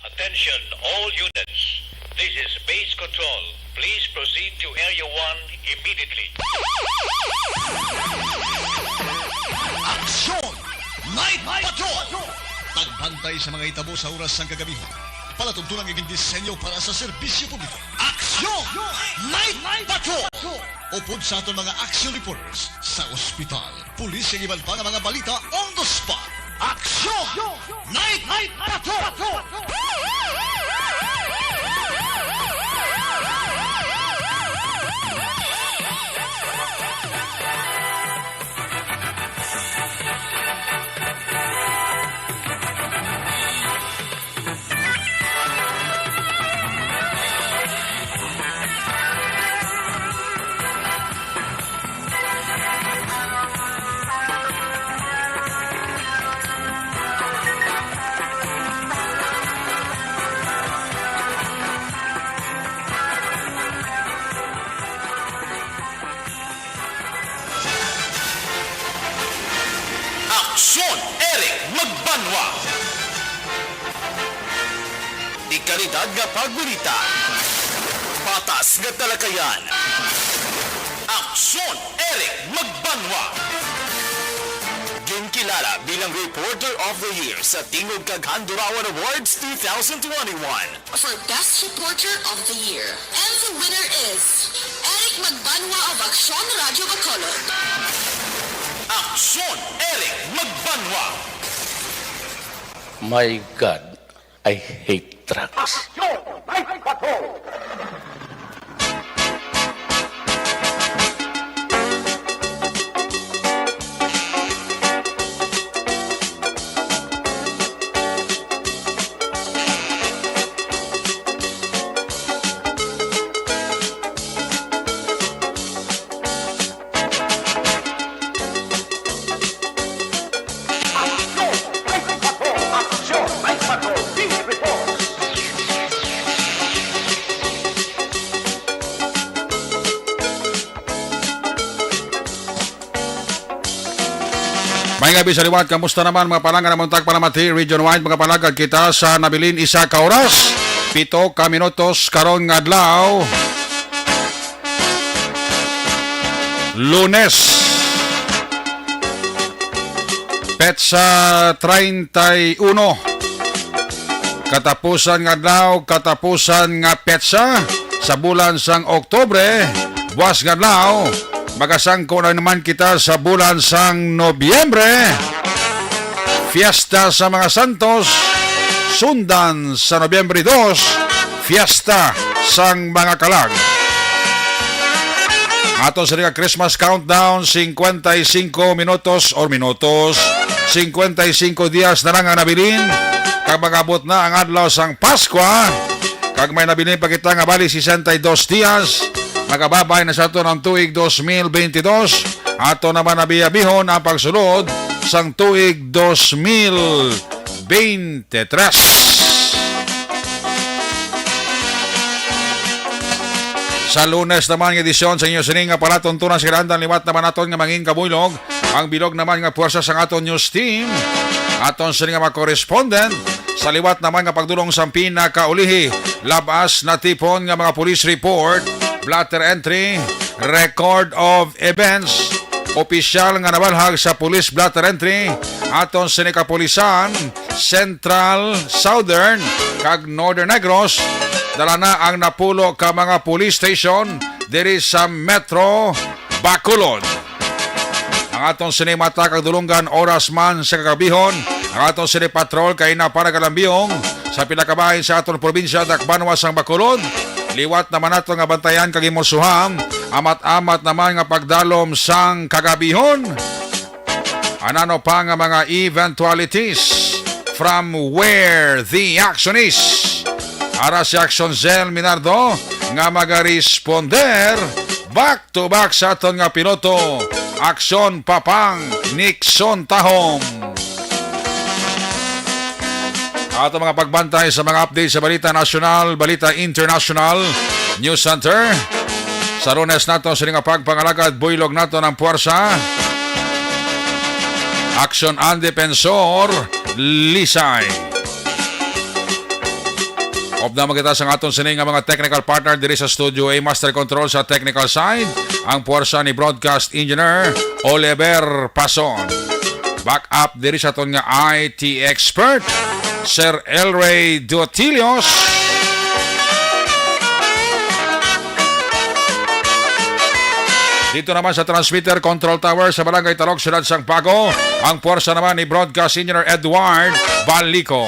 Attention all units. This is base control. Please proceed to Area 1 immediately. Aksyon! Night Patrol! Tagbantay sa mga itabo sa oras ng kagabihan. Palatuntunang iging disenyo para sa serbisyo publiko. Aksyon! Night Patrol! Upod sa aton mga action reporters sa ospital, pulis ang iban pa ng mga balita on the spot. Aksyon! Night Patrol! Aksyon Eric Magbanwa. Ikalidad nga pagbalita. Patas nga talakayan. Aksyon Eric Magbanwa. Ginkilala bilang Reporter of the Year sa Tingog kag Handurawan Awards 2021. For Best Reporter of the Year. And the winner is Eric Magbanwa of Aksyon Radio Bacolod. Aksyon Eric Magbanwa. My God, I hate trucks. May gabi sa liwat, kamusta naman mga palangga ng Muntag Palamati, Region 1, mga palangga kita sa nabilin isa ka oras, 7 ka minutos karon nga adlaw, Lunes, petsa 31, katapusan nga adlaw, katapusan nga petsa sa bulan sang Oktubre, buwas nga adlaw, magasangko na naman kita sa bulan sang Nobyembre. Fiesta sa mga Santos, sundan sa Nobyembre 2, Fiesta sang mga Kalag. Ato sa rin Christmas countdown, 55 minutos, 55 dias na lang ang nabilin. Kag magabot na ang adlaw sang Pasko, kag may nabilin pa kita nga bali 62 dias. Magababay na sa ito ng tuig 2022. Ato naman nabiyabihon ang pagsulod sang tuig 2023. Sa Lunes naman ng edisyon sa inyo sining nga palatuntunan sa kilandan liwat naman aton nga mangin kabuylog. Ang bilog naman nga puwersa sa aton news team. Aton sining nga mga correspondent. Sa liwat naman nga pagdulong sa pinakaulihi. Labas na tipon nga mga police report. Blatter entry, record of events, opisyal nga nabalhag sa police blatter entry, aton sa kapulisan, Central, Southern, kag Northern Negros, dala na ang napulo ka mga police station diri sa Metro Bacolod. Ang aton sinimata kag dulungan oras man sa kakabihon, ang aton sinipatrol kay na para kalambiyong sa pinakabahin sa aton probinsya Dakbanwa sang Bacolod. Liwat naman nato nga bantayan kag imorsuham, amat-amat naman nga pagdalom sang kagabihon. Anano pa nga mga eventualities from where the action is. Ara si Action Zel Minardo nga magaresponder back to back sa aton nga piloto. Aksyon Papang Nixon Tahom. Ato mga pagbantay sa mga update sa balita nasyonal, balita international, News Center. Sa Lunes nato sa nga pagpangalagad, buylog nato ng puwersa. Action ang Defensor, Lisay. Obdama kita sa aton sining nga mga technical partner diri sa Studio A, Master Control sa technical side, ang puwersa ni Broadcast Engineer Oliver Pason. Back up diri sa aton nga IT expert, Sir Elray Duatilios. Dito naman sa transmitter control tower sa Barangay Talok, Siyudad Sangpago, ang puwersa naman ni Broadcast Engineer Edward Balico.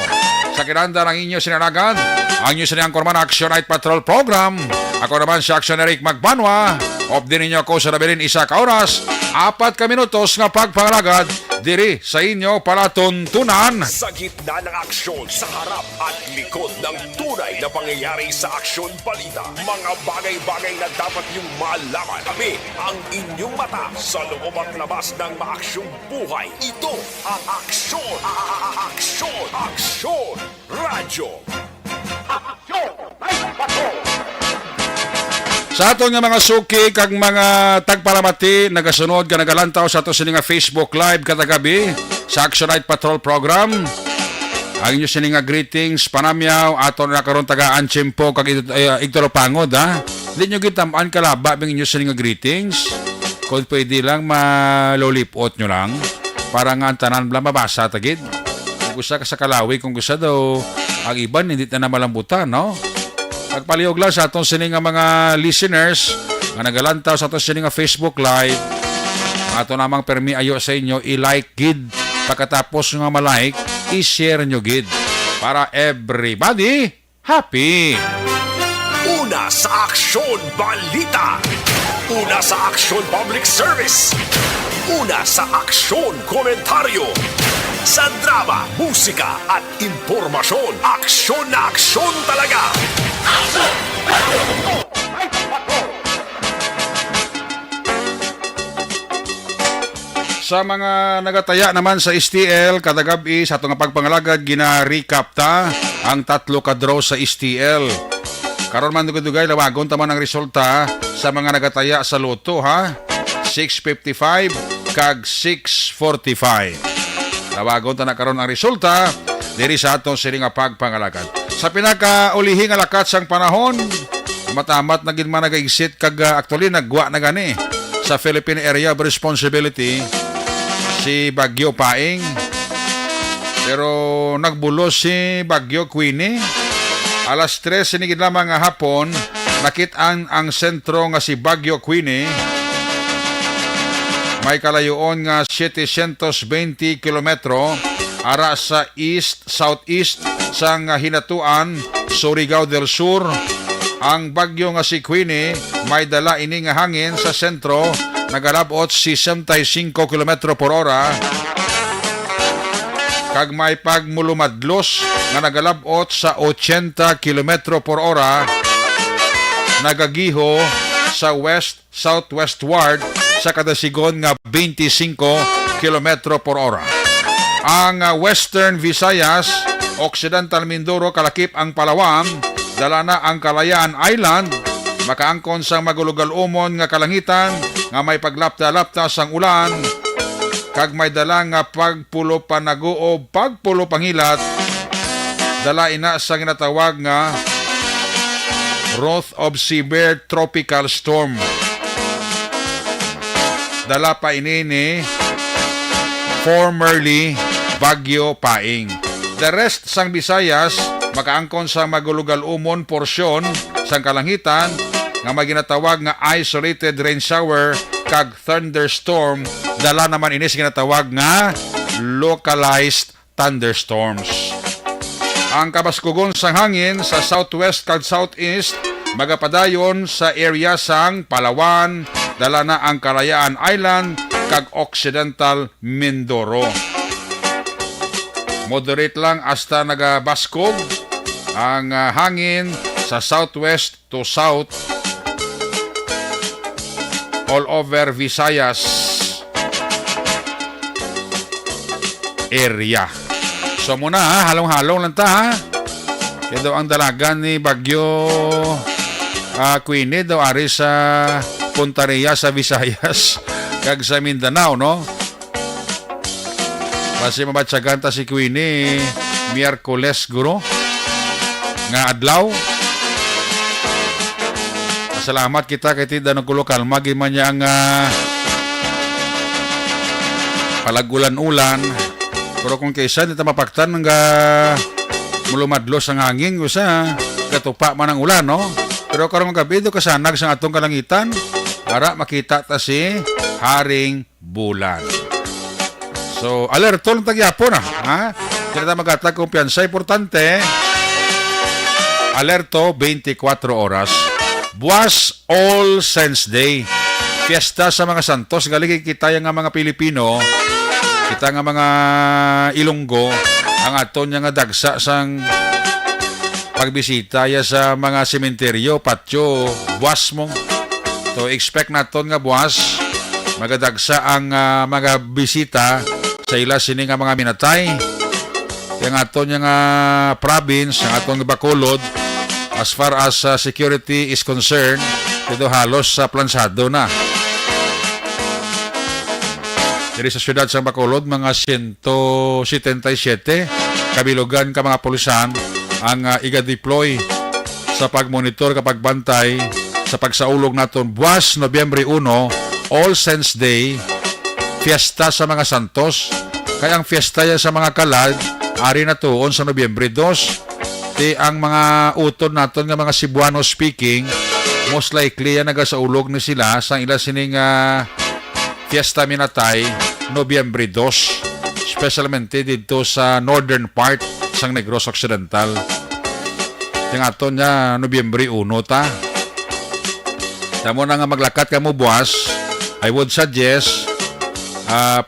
Sa kinanda ng inyo sinanagan, ang inyo sinayang Korman Action Night Patrol Program. Ako naman si Action Eric Magbanwa. Of din ninyo ako sa nabilin isa ka oras, 4 ka minutos nga pagpangalagad diri sa inyo palatuntunan. Sa gitna ng aksyon, sa harap at likod ng tunay na pangyayari sa aksyon balita. Mga bagay-bagay na dapat niyong malaman. Kami ang inyong mata sa loob at labas ng maaksyong buhay. Ito ang aksyon! Aksyon! Aksyon! Radyo! Aksyon! Sa aton nga mga suki kag mga tagpalamati nagasunod ka nagalantaw sa ato sini nga Facebook Live katagabi sa Action Night Patrol Program. Ang inyo sini nga greetings panamyaw aton na karon taga Anchimpo kag Igtoro Pangod ha. Di nyo gitamaan kalaba bing inyo sini nga greetings. Kung pwede lang malolipot nyo lang para nga ang tanan blang mabasa tagid. Kung gusto ka sa Kalawi, kung gusto daw ang iban hindi na malambutan, no? Pagpalihog lang sa atong sining nga mga listeners nga nagalantaw sa atong sining nga Facebook Live. Ato namang permi ayo sa inyo i-like gid. Pagkatapos nga ma-like, i-share nyo gid para everybody happy. Una sa aksyon balita. Una sa aksyon public service. Una sa aksyon komentaryo. Sa drama, musika at impormasyon. Aksyon na aksyon talaga. Sa mga nagataya naman sa STL, kadagabi sa itong pagpangalagad, gina-recap ta ang 3 ka draw sa STL. Karon man dugay lawagon taman ang resulta sa mga nagataya sa loto ha. 655 kag 645. Lawagon ta na karon ang resulta diri sa atong sining nga pagpangalagad. Sa pinaka-ulihing nga lakat sang panahon, matamat na gid man nag-exit kag actually nagwa na gani sa Philippine Area of Responsibility si Bagyo Paing. Pero nagbulos si Bagyo Queenie. Alas 3 sinigid lamang nga hapon, nakit-an ang sentro nga si Bagyo Queenie. May kalayoon nga 720 kilometro ara sa east-southeast sang hinatuan Surigao del Sur. Ang bagyo nga si Queenie may dala ini nga hangin sa sentro nagalabot 65 km per hora kag may pagmulumadlos nga nagalabot sa 80 km per hora nagagiho sa west-southwestward sa kadasigon nga 25 km per hora. Ang Western Visayas, Occidental Mindoro kalakip ang Palawan, dala na ang Kalayaan Island, makaangkon sang magulugal-umon nga kalangitan nga may paglapta-lapta sang ulan kag may dala nga pagpulo panago o pagpulo pangilat, dala ina sa ginatawag nga Wrath of Severe Tropical Storm. Dala pa ini ni formerly Bagyo Paing. The rest sang Visayas makaangkon sa magulugal-umon porsyon sang kalangitan nga may ginatawag nga isolated rain shower kag thunderstorm, dala naman ini sa ginatawag nga localized thunderstorms. Ang kabaskugon sang hangin sa southwest kag southeast magapadayon sa area sang Palawan, dala na ang Kalayaan Island kag Occidental Mindoro. Moderate lang hasta nagabaskog ang hangin sa southwest to south all over Visayas area. So muna ha, halong-halong lang ta ha. Kaya daw ang dalagan ni Bagyo Queenie daw ari sa Punta Ria sa Visayas kag sa Mindanao, no? Kasi mabatsaganta si Queenie Miyerkules guro nga adlaw. Salamat kita kay Tida ng kulokal. Magi man niya ang palagulan-ulan. Pero kung kaysa dito mapaktan nga mulumadlos ang hangin ko sa katupa man ang ulan, no? Pero karong gabi do kasanag sa atong kalangitan para makita ta si Haring Bulan. So, alerto lang tagyapon ha? Kaya ta magatag kumpiyansa, importante. Alerto 24 oras. Buwas All Saints Day. Fiesta sa mga santos. Galing kita yung mga Pilipino, kita nga mga Ilonggo, ang aton nga dagsa sang pagbisita ya sa mga sementeryo, patyo, buwas mo. So, expect naton nga buwas, magadagsa ang mga bisita sa ila sini nga mga minatay. Yung aton nga province, ang aton nga Bacolod, as far as security is concerned, ito halos sa plansado na. Diri sa syudad sa Bacolod, mga 177 kabilugan ka mga pulisan ang iga-deploy sa pagmonitor kapag bantay sa pagsaulog naton buwas Nobyembre 1, All Saints Day, fiesta sa mga santos. Kaya ang fiesta ya sa mga kalad, ari na tuon sa Nobyembre 2. Ang mga utod naton nga mga Cebuano speaking, most likely yan nagasaulog na sila sa ila sining fiesta minatay Nobyembre 2, especialmente dito sa northern part sang Negros Occidental. Yung aton nga Nobyembre 1 ta. Tamo na nga maglakat ka mo buwas, I would suggest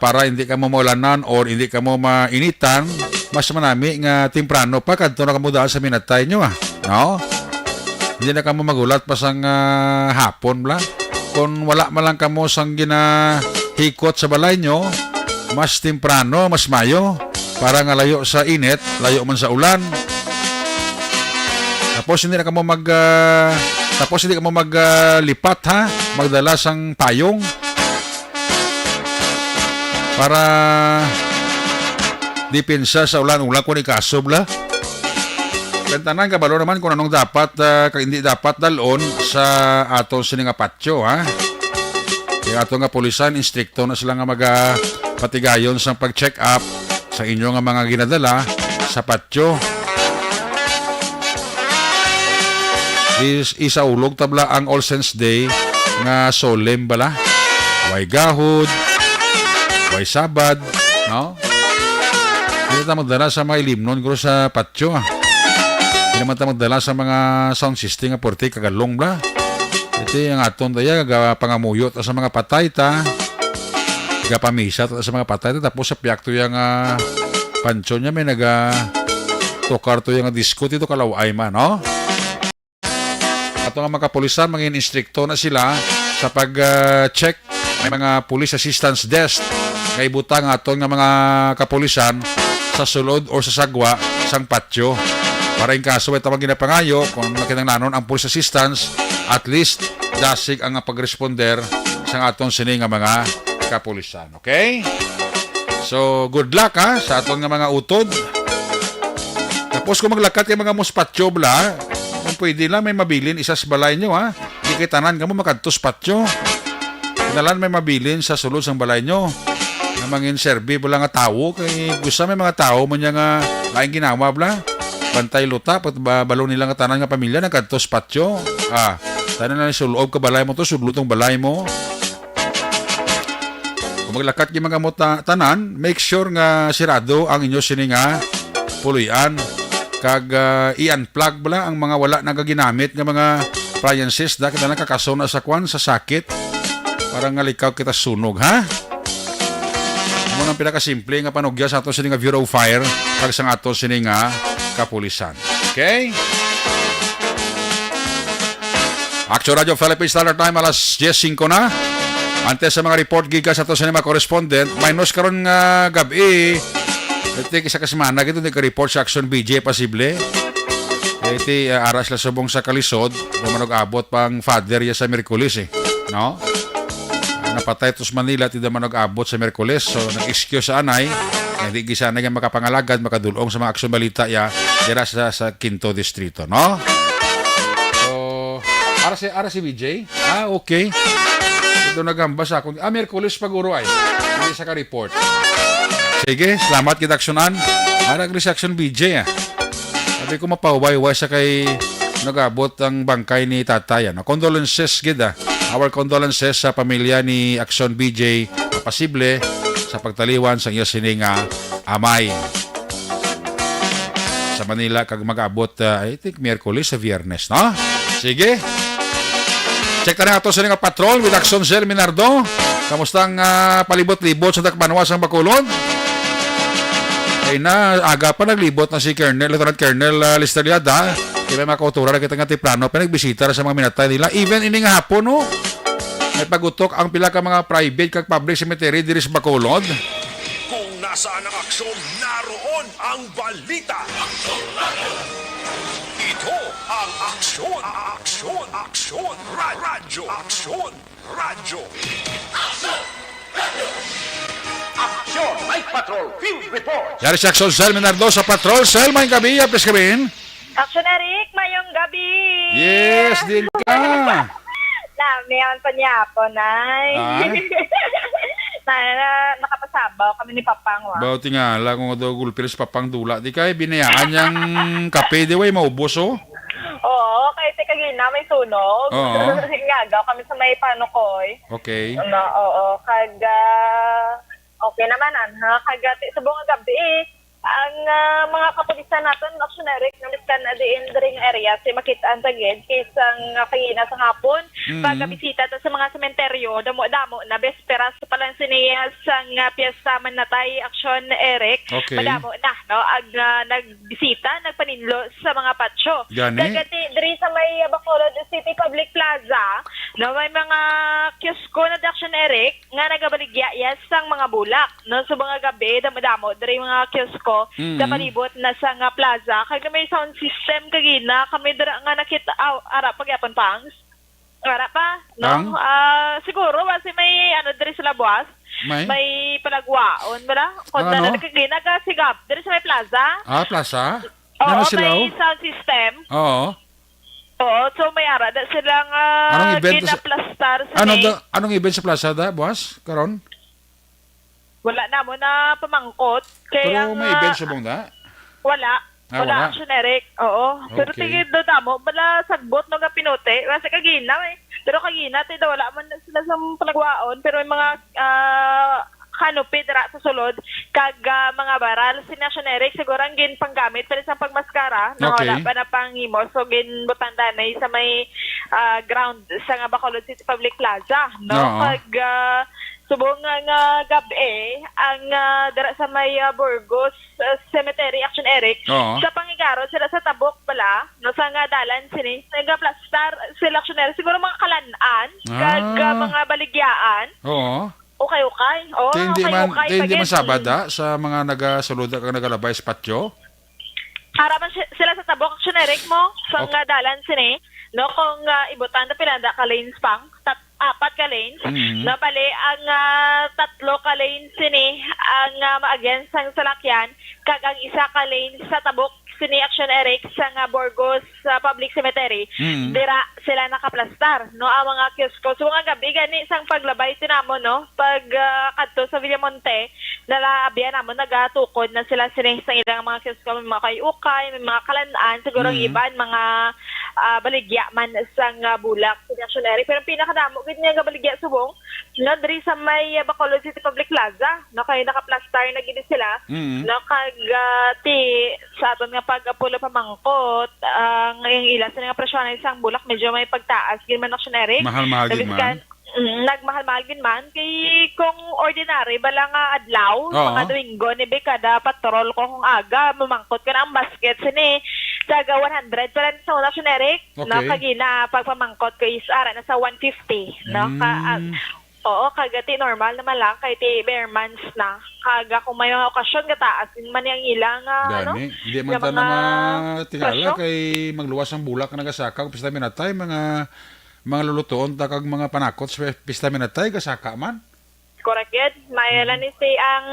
para hindi ka mo maulanan or hindi ka mo mainitan, mas manami nga temprano pa kadto na kamo daan sa minatay nyo no? Hindi na kamo magulat pa sang hapon bla. Kung wala man lang kamo sang ginahikot sa balay nyo, mas temprano, mas mayo para nga layo sa init, layo man sa ulan. Tapos hindi na kamo maglipat ha, magdala sang payong para depensa sa ulan-ulan kung ikasob la. Kantanan kabalo naman kung anong dapat hindi dapat dalon sa aton sining patyo ha. Kaya ato nga pulisan instrikto na sila nga magpatigayon sa pag-check up sa inyo nga mga ginadala sa patyo. Isaulog tabla ang All Saints Day nga solemn bala. Way gahod, way sabad, no? Hindi tayo magdala sa mga ilimnon ko sa patyo. Hindi naman tayo magdala sa mga sound system nga porte kagalong bla. Ito yung aton tayo, pangamuyot sa mga patay ta. Gapamisa sa mga patay ta. Tapos sa piyak to yung pancho niya may tokar to yung disco. Ito kalaway man, no? Ato nga mga kapulisan, mga instrikto na sila sa pag-check. May mga police assistance desk. Kay butang aton nga mga kapulisan sa sulod o sa sagwa sang patyo. Para in kaso ay tawag ginapangayo kung nakinanglanon ang police assistance, at least dasig ang pag-responder sa aton sini nga mga kapulisan. Okay? So, good luck ha sa aton nga mga utod. Tapos kung maglakat kay mga muspatyo bla, kung pwede lang may mabilin isa sa balay nyo ha. Di kay tanan ka mo makadtos patyo. Kinalan may mabilin sa sulod sang balay nyo. Nga mangin serbi bala nga tao kay gusto may mga tao man nga laing ginawa bla bantay luta pat balo nila nga tanan nga pamilya nagkadtos patyo tanan na suloob ka balay mo to sudlutong balay mo. Kung maglakat yung mga tanan, make sure nga sirado ang inyo sininga puluyan kag i-unplug bala ang mga wala nagaginamit nga mga appliances da kita nakakasona sa kwan sa sakit para nga likaw kita sunog ha. Muna ang pinakasimple nga panugya sa ato sininga Bureau of Fire kag sa ato sininga kapulisan. Okay? Action Radio Philippines Standard Time alas 10:05 na. Antes sa mga report giga sa ato sininga correspondent, minus karon nga gabi. Iti isa ka semana gito di ka report sa Action BJ pasible. Iti aras la subong sa kalisod, manog abot pang father ya sa Miyerkules no? Napatay tos Manila ti daman nag-abot sa Miyerkules. So nag-excuse sa anay Hindi gisa na nga makapangalagad, makadulong sa mga aksyon balita ya dira sa Quinto Distrito, no? So, ara si BJ? Okay. Ito nagambas ako. Miyerkules paguro ay. Hindi sa ka-report. Sige, salamat kita aksyonan. Nag-reaction BJ Sabi ko mapaway-way sa kay nagabot ang bangkay ni tatay. Condolences gida. Our condolences sa pamilya ni Action BJ pasible sa pagtaliwan sa iya sininga amay. Sa Manila kag mag-abot I think Miyerkules sa Viernes, no? Sige. Check na ato sa nga patrol with Action Sir Minardo. Kamusta ang palibot-libot sa Takbanwas ang Bacolod? Ay na, aga pa naglibot na si Lieutenant Colonel Listaliada. Di ba makautura na kita nga tiplano, pinagbisita sa mga minatay nila. Even ini nga hapon, no? May pagutok ang pila ka mga private kag public cemetery diri sa Bacolod. Kung nasaan ang aksyon, naroon ang balita. Ito ang aksyon, radyo, aksyon, radyo. Yari si Action Sel Minardo sa patrol. Sel, may gabi, please kabihin. Action Eric, mayong gabi. Yes, din ka. Namiyan pa niya po, Nay. Nakapasabaw kami ni Papang. Bauti nga lang kung daw gulpilis papang dula. Di kay binayaan niyang kape di way maubos, oh. Oo, kahit kagina may sunog. Oo. Ngagaw kami sa may panukoy. Okay. Oo, okay naman, ha? Kagati sa buong gabi, ang mga kapulisan natin, Action Eric, namiskan na diin ring area, si makitaan sa gid, kisang kagina sa hapon, pagkabisita ta sa mga sementeryo, damo-damo, na besperas pa lang siniyas sang piyesta man natay, Action Eric, Okay. madamo na, no? Nagbisita, nagpaninlo sa mga patsyo. Gani? Kagati, diri sa may Bacolod City Public Plaza, no, may mga kiosko na Action Eric, nga nagabaligya sang mga bulak, no? Sa mga gabi, damo-damo, diri mga kiosko, palibot na sa nga plaza, kag may sound system kagina, kami dira nga nakita, ara pagyapon pangs, ara pa, no? Siguro, kasi may, diri sa labuas, may palagwaon, bala? Kung Ano? na kagina, kasigap, diri sa may plaza, Plaza? oo, Ano sila, may sound system, Oo. oo, so may ara, da silang Anong event sa- ginaplastar sa may, Anong event sa plaza da, boss? Karon? wala na mo na pamangkot, kaya Pero may event sa bunda? wala. Wala. Action Eric, oo. Pero Okay. tingin do damo, bala sagbot no nga pinote, kasi kagina eh. Pero kagina, tayo wala man na sila sa palagwaon, pero may mga kanupi dira sa sulod, kag mga baral, si Action Eric, siguro ang gin panggamit, pero sa pagmaskara, na Okay. wala pa na pangimo, so gin butandanay sa may ground sa nga Bacolod City Public Plaza, no? Oo. Kag subong nga gabi ang dira sa may Burgos Cemetery, Action Eric, Oo. sa pangigaro sila sa tabok pala, no, sa nga dalan sini nagaplastar sila Action Eric, siguro mga kalan-an kag mga baligyaan, Oo. okay. Oh, Kaya hindi man pagin. sabada sa mga nagasuluda kag nagalabay sa patio? Harapan sila sa tabok, Action Eric mo, sa Okay. nga dalan sini, no, kung ibutan na pinanda ka lanes pang, apat ka lanes, na pali ang 3 ka lanes sini, ang maagyan sang salakyan, kag ang 1 ka lanes sa tabok sini Action Eric sa nga Burgos Public Cemetery, dira sila nakaplastar, no, ang mga kiosko. So nga gabi gani sang paglabay tinamo, no, pag kadto sa Villamonte, nalaabian namo nagatukod na sila sini sa ilang mga kiosko, may mga kayukay, may mga kalanaan, siguro ang iban mga baligya man sang bulak sa Action Eric. Pero ang pinakadamo gid nga baligya subong, no, diri sa may Bacolod City Public Plaza, no, kay nakaplastar na gid sila, no, kag ti sa aton nga pag-apulo pamangkot, ang ila sa nga presyon ng isang bulak medyo may pagtaas gid man Action Eric. Mahal-mahal gid man. Nagmahal-mahal gid man kay kung ordinary bala nga adlaw, Oo. mga Domingo ni kada patrol ko kung aga mamangkot ka na ang basket sini taga 100 pa rin sa Action Eric, no, Okay. kagina pagpamangkot ko is ara na sa 150, no, oo, kagati normal naman lang kay ti bare months na, kaga kung may mga okasyon gataas din man yung ilang Gani, hindi man ta na matingala kay magluwas ang bulak nga nagasaka pista minatay mga lulutuon ta kag mga panakot sa pista minatay gasaka man. correct yun. Mayroon ni si ang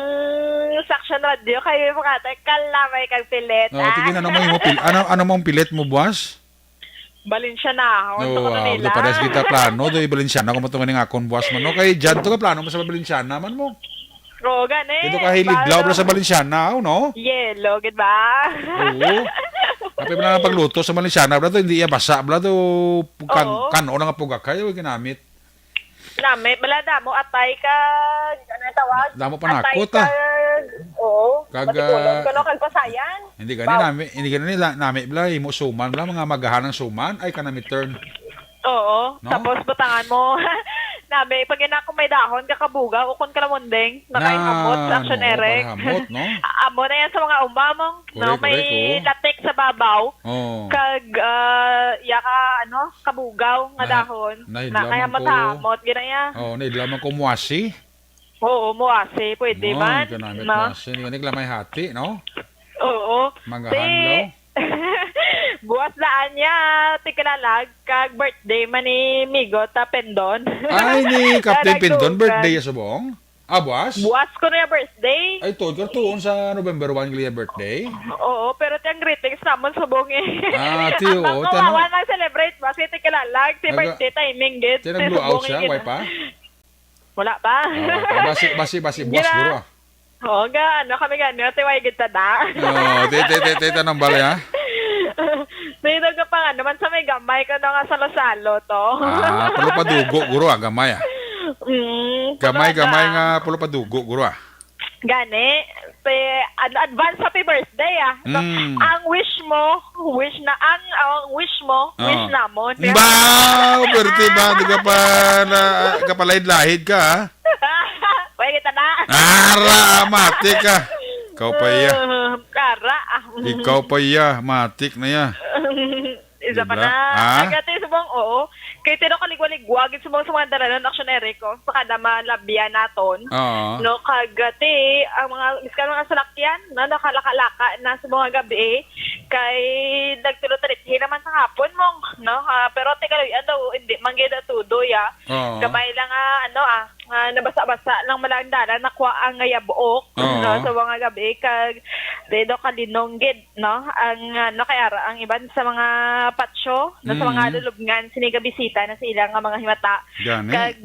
Saksyon Radio kayo makatay kalamay kag pilit. Tigin ano mong pilit mo, buwas? Balinsya ko No, na nila. pares kita plano do Balinsyana ko matungin nga akon buwas man no kay Jan to ka plano mo sa Balinsyana man mo. Oo, gani. Ito ka hiliglaw bla sa Balinsyana, no? Yellow, gid ba? Oo. Kapag na pagluto sa Balinsyana bla to hindi iya basa bla to Oo. kanon nga pugak kayo ginamit. Nami, balada mo atay ka, ano yung tawag? Damo panakot, Atay ka, oo. Kag, Matitulog ka no, kag pasayan. Hindi gani nami bla imo suman bla mga magahan ng suman ay kanami turn. Oo. No? Tapos butangan mo. Nami, pag ina ko may dahon, kakabuga, ukon ka lamundeng. Nakainamot, sa action erek. Hamot, no? Amo na yan sa mga umamong. No? Correct, May correct, oo. latex sa babaw. Oh. Kag, yaka, kabugaw nga dahon. nahidlaman Kaya ko. matamot, ginaya. Oh, naidlaman ko muasi. Oo, muasi, pwede No, man. kanami No? muasi. Ni lamay hati, no? Oo. Magahan, Buwas laan niya, tikalalag, kag birthday man ni Migo ta Pendon. Ay, ni Captain Pindon, Nagdugan. birthday sa buong. Buwas? Buwas ko na yung birthday. Ay, tod ka tuon sa November 1 gliya birthday. Oo, pero tiyang greetings naman sa buong eh. Tiyo, Ang kawawa nang celebrate ba? Kasi tikalalag, si Naga- birthday timing git. Tinag-blow out siya, why pa? Wala pa. Basi, buwas, Gira. guro. Oo, kami gano'n, tiway kita na. Oh, tita ng balay, ha? Dito ka pa nga naman sa may gamay ka na nga salo-salo to. Pulo pa dugo, guro, gamay, Gamay nga pulo pa dugo, guro, Gani, advance happy birthday So, ang wish mo, wish namon. Birthday ba? Di ka pa kapalahid-lahid ka, ha? Pwede kita na. Matik ka. Ikaw pa iya. Kara. Ikaw pa iya. Matik na ya. Isa pa Diba? na. Agati subong, oo. Kaya tino kaligwaligwag, subong sa mga dalanan aksyoneriko ko, sa kada malabya naton. Oo. No, kagati, ang mga, miskan mga salakyan, no, nakalakalaka na sa mga gabi, kay nagtulot-tulit naman sa hapon mong, no, pero teka lang, hindi, manggida tudo, ya. Oo. Gamay lang, nabasa-basa lang malandala, nakuha ang ngayabuok, Oo. no, sa mga gabi, kag, dedo kalinonggid, no, ang, kaya ang iban sa mga patsyo, no, sa mga lulubngan, sinigabisita na sa ilang mga himata. Gani. Kag,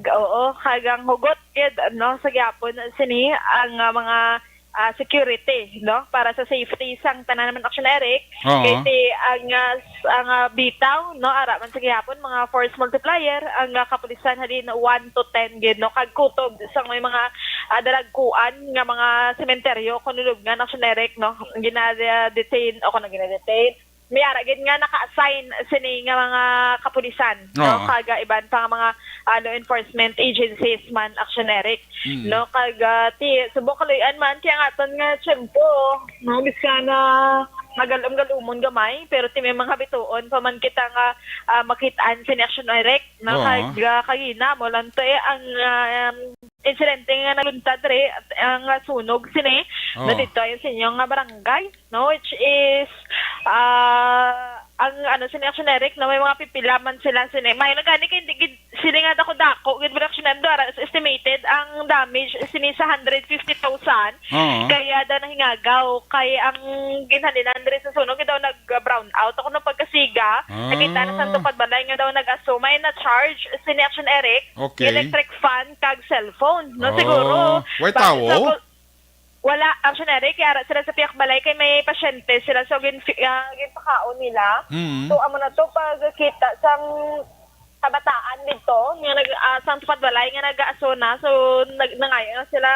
kagang hugot, kid, no, sa gyapon, sini, ang mga security, no, para sa safety sang tanan naman action Eric. Oo. Kasi ang bitaw, no, ara man sa gyapon mga force multiplier, ang kapulisan halin 1 to 10 gid, no, kag kutob sang may mga dalagkuan nga mga sementeryo kunulog nga action Eric, no, gina-detain o kuno gina-detain. May ara gid nga naka-assign sini nga mga kapulisan, no, Oo. kaga iban pa nga mga law enforcement agencies man actioneric, no, kaga subok kaluyan man kaya aton nga tiyempo, no, biska na magalum-galumon gamay pero ti may mga bituon pa man kita nga makitaan sini actioneric, no, Oo. kaga kagina mo lang to ang insidente nga naluntad re ang sunog sini Oo. na dito yung sa inyong barangay, no, which is ang sini actioneric na may mga pipilaman sila sini. May nagani kay hindi sila nga dako gid production dara estimated ang damage sini sa 150,000. Oo. Kaya da nahingagaw kay ang ginhalinan diri sa sunog daw nag-brown out ako no pagkasiga. Nakita na sa tupad balay nga daw nag-aso may na charge sini action Eric. Okay. Electric fan kag cellphone. No Oh. siguro. Way Bakit tawo? sa- wala, actionary, kaya sila sa piyak balay kay may pasyente sila so ginpakaon nila. So amo na to pag kita sang kabataan dito nga sang tupad balay nga nag-aaso na so nangayo na sila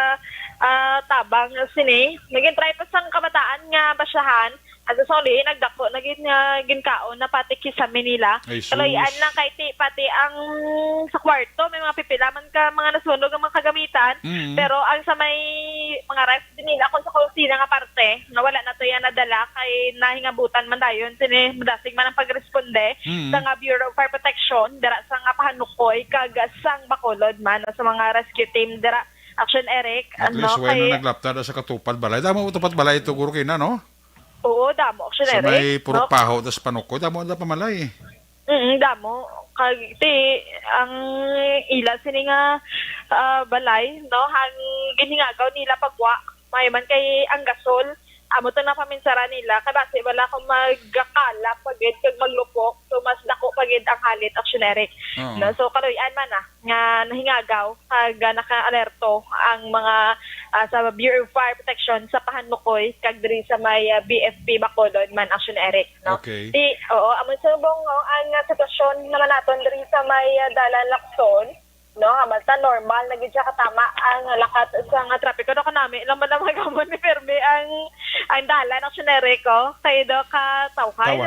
tabang sini. Naging try pa sang kabataan nga basyahan. At soli nagdako naging ginkaon na pati kisame nila. Ay, sus. Kaloyan lang kay pati ang sa kwarto may mga pipilaman ka mga nasunog ang mga kagamitan. Pero ang sa may mga ref din nila kung sa kusina nga parte nawala na to yan nadala kay nahingabutan man dayon sini madasig man ang pagresponde sa nga Bureau of Fire Protection dira sa nga pahanukoy kag sang Bacolod man sa mga rescue team dira action Eric At least when na naglaptad sa katupad balay. Damo tupad balay ito guro kina, no? oo damo action Sa Eric may puro no? paho tas panukoy. Damo na pamalay. Damo kag ti ang ila sini nga balay no hang ginhingagaw nila pagwa may man kay ang gasol amo to na paminsara nila kasi wala akong magkakala pagid kag maglupok so mas dako pagid ang halit actionary no so kaluyan man nga nahingagaw kag naka-alerto ang mga sa Bureau of Fire Protection sa Pahanlukoy kag diri sa may BFP Bacolod man actionary no Okay. amo subong ang sitwasyon naman naton diri sa may Dalan Lacson no hamanta normal na gid siya katama ang lakat sa nga trapiko no kanami lang man magamon ni Fermi ang dalan actionary ko kay do ka tawhay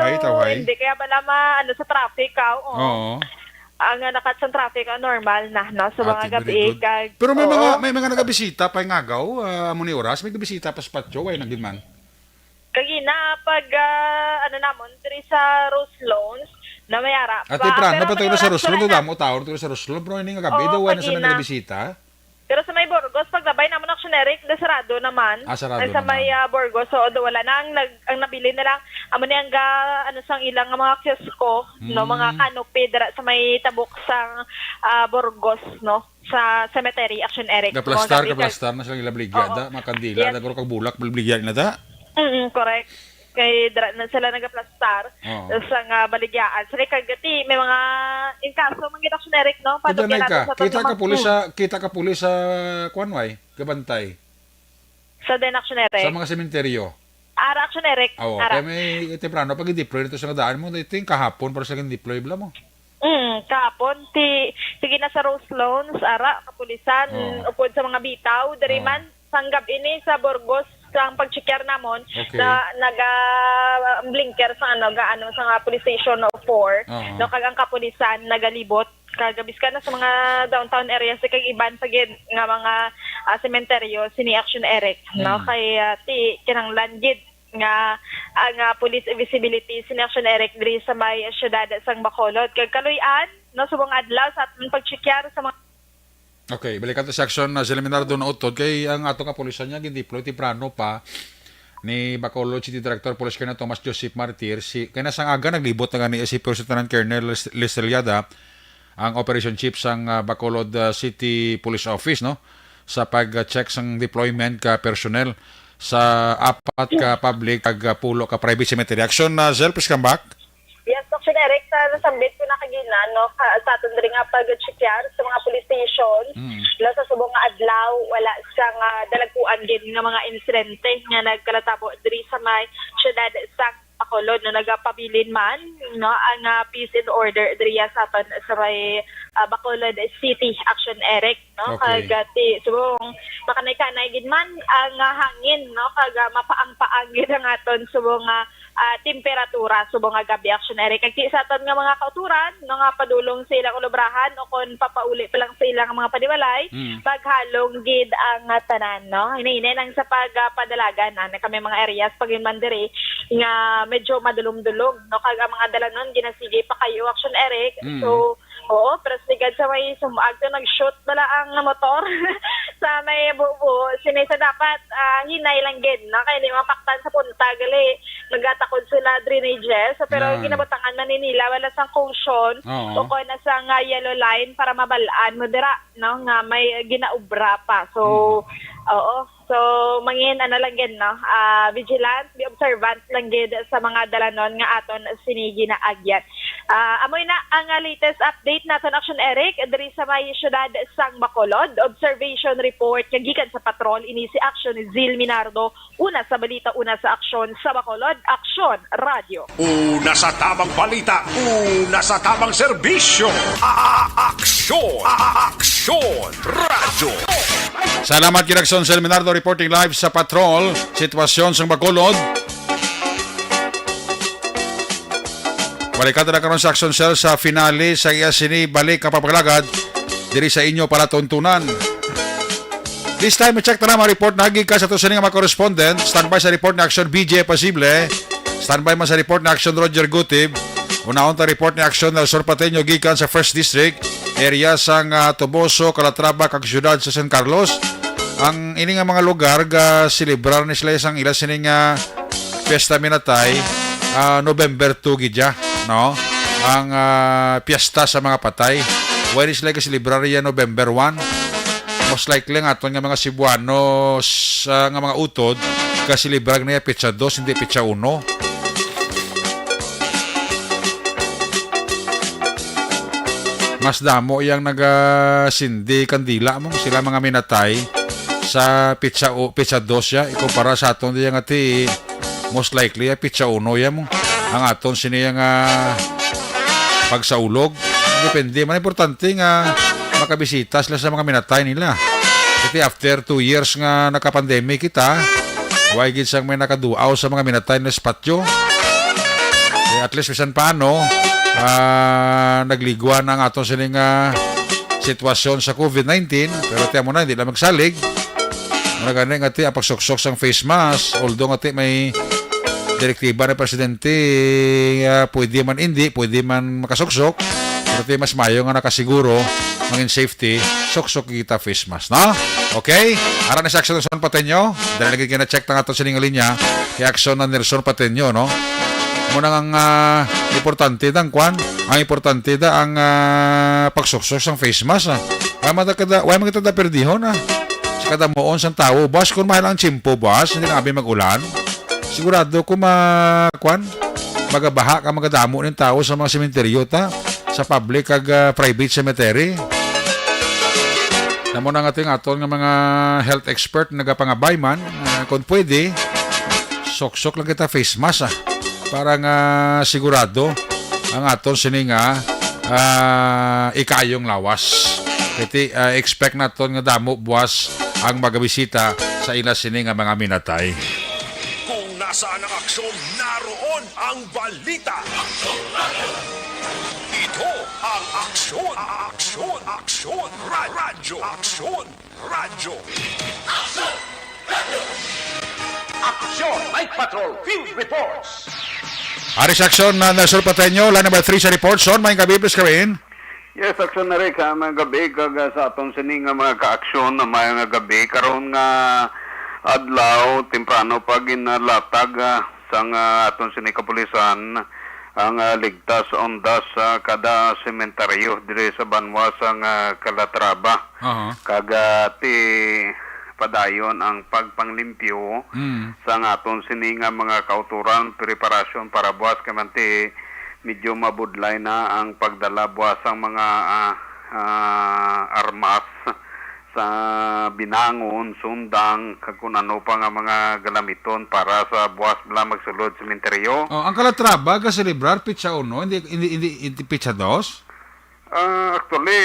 hindi kaya bala sa traffic Oo. ang nakat sa traffic normal na no sa mga gabi kag Pero may mga nagabisita pa ngagaw amo ni oras may gabisita pa sa patio way nagin man. kagina pag namon diri sa Rose Loans na mayara At ipran na patay sa Roslo do damo taor to sa Roslo bro ini nga gabi daw na sa mga bisita. Pero sa may Burgos pag labay naman actionary sarado naman. Sarado ay sa may Burgos so wala na ang nabili na lang amo ni ang sang ilang mga kiosko no mga canopy dira sa may tabok sang Burgos no sa cemetery actionary. Kaplastar na sila ilabligyada makandila daguro kag bulak biligyad na da. Correct. Kay dra na sila nagaplastar sa nga baligyaan. Sa kagati may mga in kaso mga actionary no padugyan natin sa kita ka pulis sa Kwanway gabantay. Sa den actionary. Sa mga sementeryo. Ara actionary. Kaya may temprano pag i-deploy nito sa daan mo ito yung kahapon para sa deploy bla mo. Kahapon sige na sa Rose Loans ara kapulisan upod sa mga bitaw diri man sanggab ini sa Burgos ang pag-checker namon na naga-blinker sa sa nga police station 4 no kag ang kapulisan nagalibot kagabis ka na sa mga downtown areas kag iban pagid nga mga sementeryo sini action Eric no kay kinang landgid nga ang police visibility sini action Eric diri sa may syudad sang Bacolod kag kaluy-an no subong adlaw sa atong pag-checker sa mga Okay, balik ato sa aksyon na seminar doon na utod kay ang ato nga pulisan niya gindiploy temprano pa ni Bacolod City Director Police Colonel Thomas Joseph Martir kay nasang aga naglibot na ni si Lieutenant Colonel Leseliada ang Operation Chief sang Bacolod City Police Office no sa pag-check sang deployment ka personnel sa apat ka public kag pulo ka private cemetery. Action na Zel, please come back. Yes, Dr. Eric, nasambit ko na kagina, no, sa aton diri nga pag-checkar sa mga police station, sa subong nga adlaw, wala siyang dalagpuan gid nga mga insidente nga nagkalatabo diri sa may syudad sa Bacolod na nagapabilin man, no, ang peace and order diri sa aton sa may Bacolod City Action Eric, no, kagati subong makanay-kanay gid man ang hangin, no, kag mapaang-paang gid ang aton subong temperatura subong nga gabi actionary kag sa aton nga mga kauturan no nga padulong sa ilang ulubrahan o kon papauli pa lang sa ilang mga paniwalay paghalong gid ang tanan no hinaine lang sa pagpadalagan na kami mga areas pag man diri nga medyo madulom-dulom no kag ang mga dalanon ginasige pa kayo action Eric so pero sigad sa may sumag to nag-shoot bala ang motor sa may bubo sinisa dapat hinay lang gid no kay di mapaktan sa punta gali nagatakod sila drainages pero ginabutangan man nila wala sang caution o ko na sang yellow line para mabalaan mo dira no nga may ginaubra pa so so mangin lang gid no vigilant be observant lang gid sa mga dalanon nga aton sinigi na agyan amoy na ang latest update naton action Eric diri sa may syudad sang Bacolod observation report nga gikan sa patrol ini si action Zil Minardo una sa balita una sa aksyon sa Bacolod Aksyon Radio Una sa tamang balita, una sa tamang serbisyo. Aksyon Radio. Salamat Kinakson Sel Minardo reporting live sa patrol sitwasyon sa Bacolod. Balikan na karon sa Action Cell sa finale sa sini balik kapapaglagad diri sa inyo para tuntunan. This time check na mga report na ka sa to sa mga correspondent. Standby sa report na Action BJ Pasible. Standby man sa report na Action Roger Gutib. Una-on ta report ni Action Nelson Pateño gikan sa 1st District area sang Toboso, Calatrava kag syudad sa San Carlos. Ang ini nga mga lugar ga celebrar ni sila sang ila sining Fiesta Minatay November 2 gidya no. ang piyesta sa mga patay. When is like selebrarya November 1? Most likely nga aton nga mga Cebuano sa nga mga utod kasi librag na petsa 2 hindi petsa 1. Mas damo yang nagasindi kandila mo sila mga minatay sa petsa 2 ya ikumpara sa aton diyan ati most likely petsa 1 ya mo ang aton sini nga pagsaulog. Depende man importante nga makabisita sila sa mga minatay nila. Kasi after 2 years nga naka-pandemic kita, why gid sang may nakaduaw sa mga minatay na espatyo. At least bisan paano nagligwan ang aton sining sitwasyon sa COVID-19 pero tiyan mo na hindi lang magsalig. Muna gani nga ti ang pagsuksok sang face mask although nga ti may direktiba ng presidente pwede man hindi, pwede man makasuksok pero mas mayo nga nakasiguro mangin safety, suksok kita face mask, no? Okay? Ara na sa action ng Son Patenyo dahil lagi kina-check na nga ito sa linya kay action ng Nelson Patenyo, no? Muna ang importante ang kwan ang importante da ang pagsuksok sang face mask, wala man kita perdihon, sa kada moon sang tao, boss, kung mahal ang chimpo, boss, hindi na kami mag-ulan sigurado kung magabaha ka magadamo ng tao sa mga sementeryo sa public kag private cemetery. Namo na nga aton nga mga health expert nagapangabay man kung pwede sok-sok lang kita face mask para nga sigurado ang aton sini nga ikayong lawas. Kiti expect naton nga damo buwas ang magabisita sa ila sini nga mga minatay. Kung nasaan ang aksyon, naroon ang balita. Ito ang aksyon, radyo. Action! Night Patrol Field Reports! Aris Action na Nelson Patenyo, line number 3 sa report. Son, may gabi, please karin. Yes, aksyon na rin ka, mga gabi, sa atong sining mga ka-aksyon na mga gabi, karon nga adlaw, temprano pag inalatag sa atong sining kapulisan, ang ligtas ondas sa kada sementeryo dire sa Banwa sa Calatrava. Kagati padayon ang pagpanglimpyo sa aton sining mga kauturan, preparasyon para buwas kamanti medyo mabudlay na ang pagdala buwas ang mga armas sa binangon, sundang, kung ano pa nga mga galamiton para sa buwas bala magsulod sa sementeryo. Ang Calatrava ka celebrar pitsa 1, hindi pitsa 2? Actually,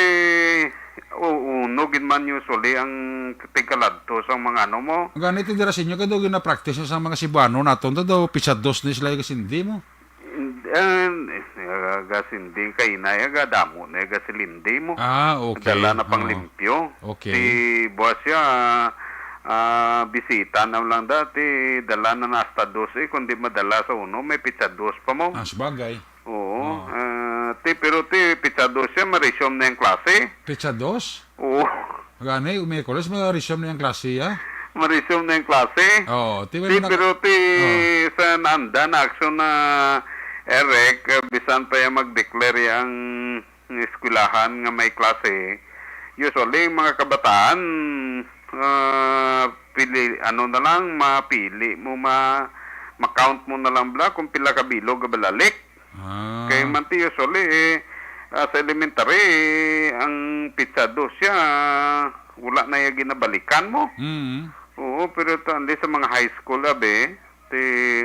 unogin man usually ang tingkaladto sa mga ano mo. Ganito dira sa inyo kado na practice sa mga Cebuano naton do pitsa 2 ni sila kasi hindi mo. Gasindi kay na damo na gasilindi mo. Okay. Dala na panglimpyo. Okay. Si boss ya bisita na lang dati dala na nasta 2 kundi madala sa 1 may pizza 2 pa mo. Sabagay. Oo. Pero pizza 2 siya ma-resume na yung klase. Pizza 2? Oo. Gani umikoles ma-resume na yung klase Ma-resume na yung klase. Pero sa nanda na aksyon na Eric, bisan pa yung mag-declare yung eskwelahan nga may klase, usually mga kabataan, mapili mo, ma-count mo na lang bla kung pila ka bilog balalik. Kaya manti usually, sa elementary, ang pizza 2 siya, wala na yung ginabalikan mo. Oo, pero ito, sa mga high school,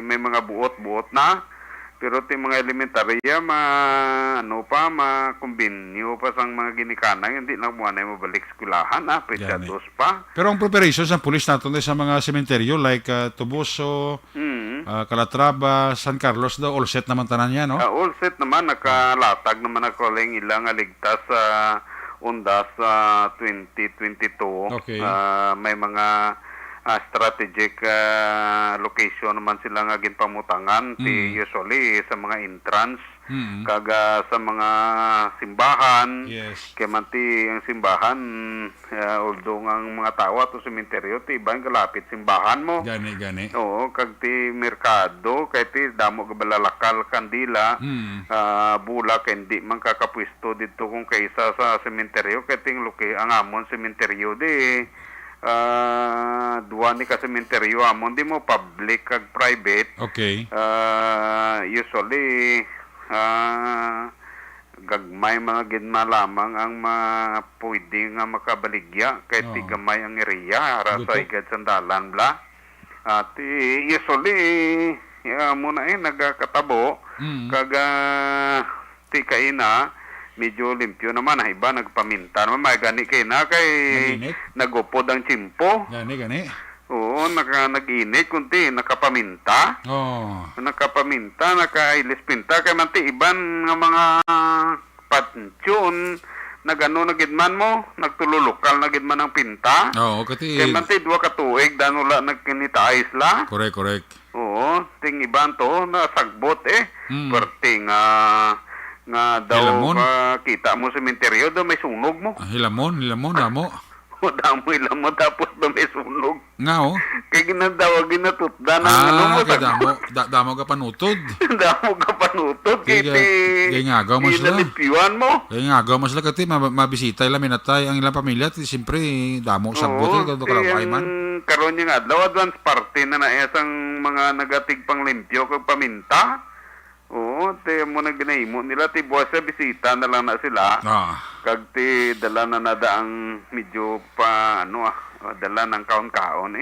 may mga buot-buot na. Pero ti mga elementarya makumbinyo pa sang mga ginikanan hindi na mo na mabalik skulahan pwede 2 pa. Pero ang preparation sa pulis natin sa mga sementeryo like Tubuso, Calatrava, San Carlos daw all set naman tanan niya, no? All set naman, nakalatag naman ako lang ilang ligtas sa undas 2022. Okay. May mga strategic location naman sila nga ginpamutangan ti usually sa mga entrance kaga sa mga simbahan. Yes. Kaya man ti ang simbahan although ang mga tao at sementeryo ti iban kalapit simbahan mo. Gani. Oo, kag ti merkado kay ti damo ga balalakal kandila bulak hindi man kakapwisto dito kung kaysa sa sementeryo kay ting luki ang amon sementeryo di duwa ni ka sementeryo amon di mo public kag private. Okay. Usually gagmay mga ginma lamang ang pwede nga makabaligya kay ti gamay ang area ara sa igad sandalan bla. At usually muna nagkatabo kaga ti kaina medyo limpyo naman iba nagpaminta naman may gani kay na kay nagupod ang tsimpo. Gani. Oo, nag-init kunti, nakapaminta. Nakapaminta, nakailis-pinta. Kaya man ti iban nga mga pansyon, nagano nagidman mo, nagtululukal nagidman ang pinta. Kaya man ti dua katuig, danula nagkinitaayos la. Correct. Oo, ting iban to, nasagbot Perti nga daw Hilamon. kita mo sa sementeryo, daw may sunog mo. Hilamon, damo. Damoy lang mo tapos daw may sunog. Nga Kaya ginadawag ginatutda ng kay damo ka panutod. Damo ka panutod. Kaya ngagaw mo sila. Inalipiwan mo. Kaya ngagaw mo sila kati mabisita ila minatay ang ilang pamilya at siyempre damo sagbot kay kalaway man. Karon yung adlaw advance party na isang mga nagatig pang limpyo kag paminta. Oo, te mo na ginahimo nila ti buwas sa bisita na lang na sila. Kag ti dala na nada ang medyo pa dala ng kaon-kaon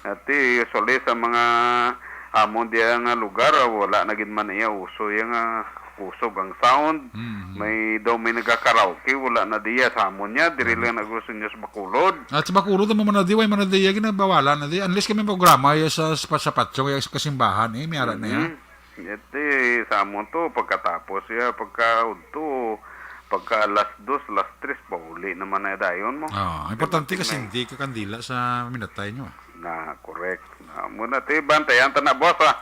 At ti usually sa mga amon diya nga lugar wala na gid man iya uso yung usog ang sound. May nagka-karaoke wala na diya sa amon niya diri lang nagusto niya sa Bacolod. At sa Bacolod mo na diwa man na diya ginabawala na diya unless kami programa sa patso kay kasimbahan may ara na yan. Sa amon to pagkatapos pagka-udto pagka alas 2, alas 3 pauli naman na dayon mo. Importante kasi hindi ka kandila sa minatay nyo. Correct. Muna bantayan ta na boss sa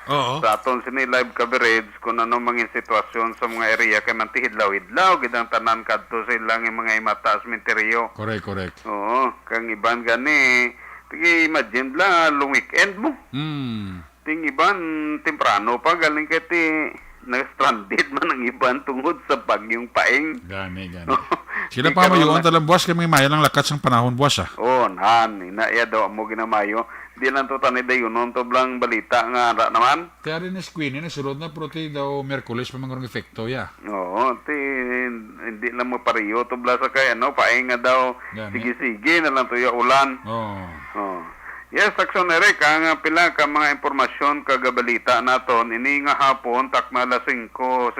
aton sini live coverage kung ano mga sitwasyon sa mga area kay man ti hidlaw-hidlaw gidang tanan kadto sa ilang mga imata sementeryo. Correct. Oo, kang iban gani imagine lang long weekend mo. Ting iban temprano pa galing kay ti na-stranded man ang iban tungod sa bagyong paing. Gani. Sila pa mayon talang buwas kay may maya lang lakat sang panahon buwas inaya daw mo ginamayo. Di lang to tanay dayon to blang balita nga naman. Kaya rin na Queenie na sulod na prote daw Miyerkules pa mga efekto ya. Oo, hindi lang mo pariyo to bla sa kay paing nga daw sige na lang to ya ulan. Yes, Aksyon Eric, ang pila ka mga impormasyon kagabalita naton, ini nga hapon, takma alas 5:50,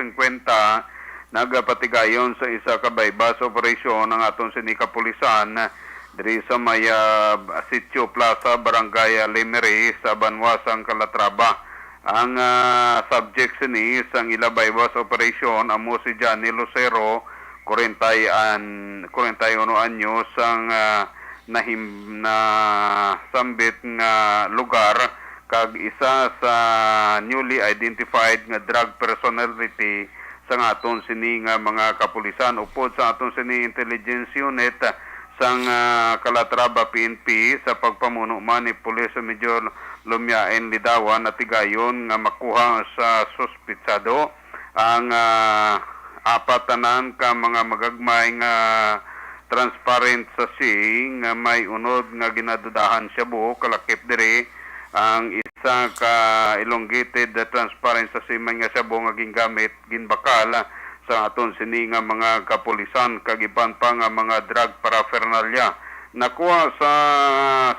nagapatigayon sa isa ka bypass operasyon ng aton sinikapulisan, diri sa may Sitio Plaza, Barangay Lemery, sa Banwasang Calatrava. Ang subject sini sang ila bypass operasyon, amo si Johnny Lucero, 41 anyos, ang na sambit nga lugar kag isa sa newly identified nga drug personality sa aton sini nga mga kapulisan upod sa aton sini intelligence unit sang Calatrava PNP sa pagpamuno man ni Pulis Major Lumiaen Lidawan na tigayon nga makuha sa suspitsado ang apatanan ka mga magagmay nga transparent sa nga may unod nga ginadudahan siya buo kalakip diri ang isa ka elongated transparent sa man nga siya buo nga gingamit ginbakal sa aton sini nga mga kapulisan kag iban pa nga mga drug paraphernalia. Nakuha sa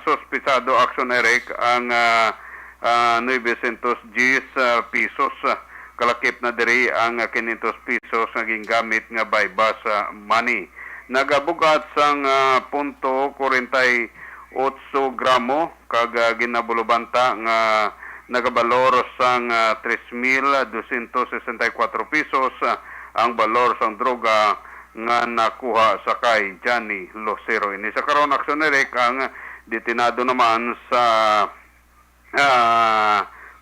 suspitsado Aksyon Eric ang 900 pesos kalakip na diri ang 500 pesos nga gingamit nga bypass money. Nagabugat sang punto 48 gramo kag ginabulubanta nga nagabalor sang 3,264 pesos ang balor sang droga nga nakuha sa kay Johnny Lucero. Ini sa karon Aksyon Eric ang detinado naman sa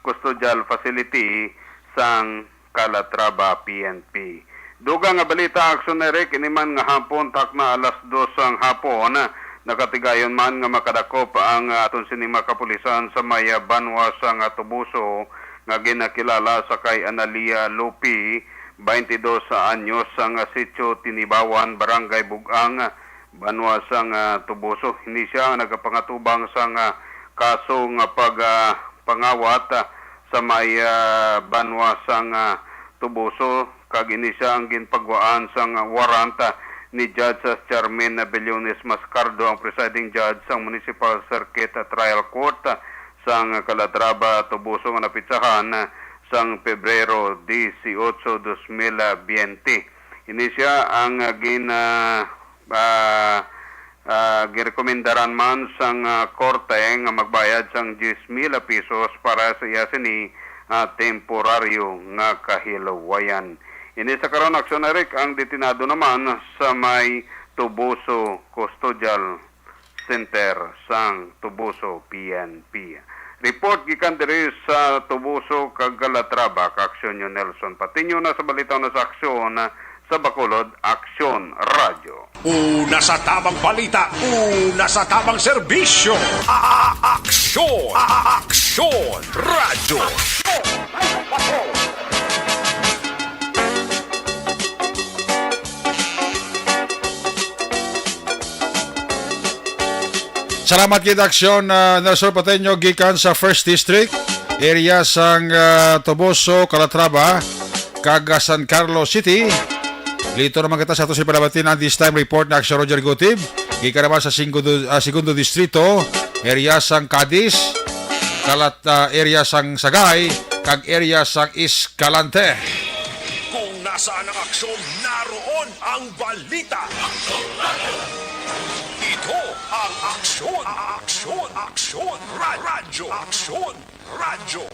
custodial facility sang Calatrava PNP. Dugang nga balita aksyon Eric iniman nga hapon tak na alas 2 ang hapon nakatigayon man nga makadakop ang aton sinima kapulisan sa Maya Banwa sang Tubuso nga ginakilala sa kay Analia Lupi 22 anyos sang sitio Tinibawan, Barangay Bugang, Banwa sang Tubuso. Hindi siya nagapangatubang sang kaso nga pangawat sa may Banwa sang Tubuso kag ini siya ang ginpagwaan sang warrant ni Judge Charmaine Bellones Mascardo, ang presiding judge sang Municipal Circuit Trial Court sang Calatrava, Tubuso nga napitsahan sang Pebrero 18, 2020. Ini siya ang girekomendaran man sang korte nga magbayad sang 10,000 pesos para sa iya sini temporaryo nga kahilawayan. Ini sa karon aksyon Eric ang detinado naman sa may Tubuso Custodial Center sang Tubuso PNP. Report gikan diri sa Tubuso kag Calatrava kaaksyon nyo Nelson Patinyo na sa balitaw na sa aksyon sa Bacolod Aksyon Radio. Una sa tamang balita, una sa tamang serbisyo. Aksyon! Aksyon! Radyo! Salamat kita aksyon Nelson Pateño gikan sa First District area sang Tubuso, Calatrava, kag San Carlos City. Lito naman kita sa ato si palabatin ang this time report na aksyon Roger Gutib gikan naman sa Segundo Distrito area sang Cadiz, area sang Sagay, kag area sang Escalante. Kung nasaan ang aksyon, naroon ang balita. Ito ang aksyon, aksyon, aksyon, radyo, aksyon, radyo.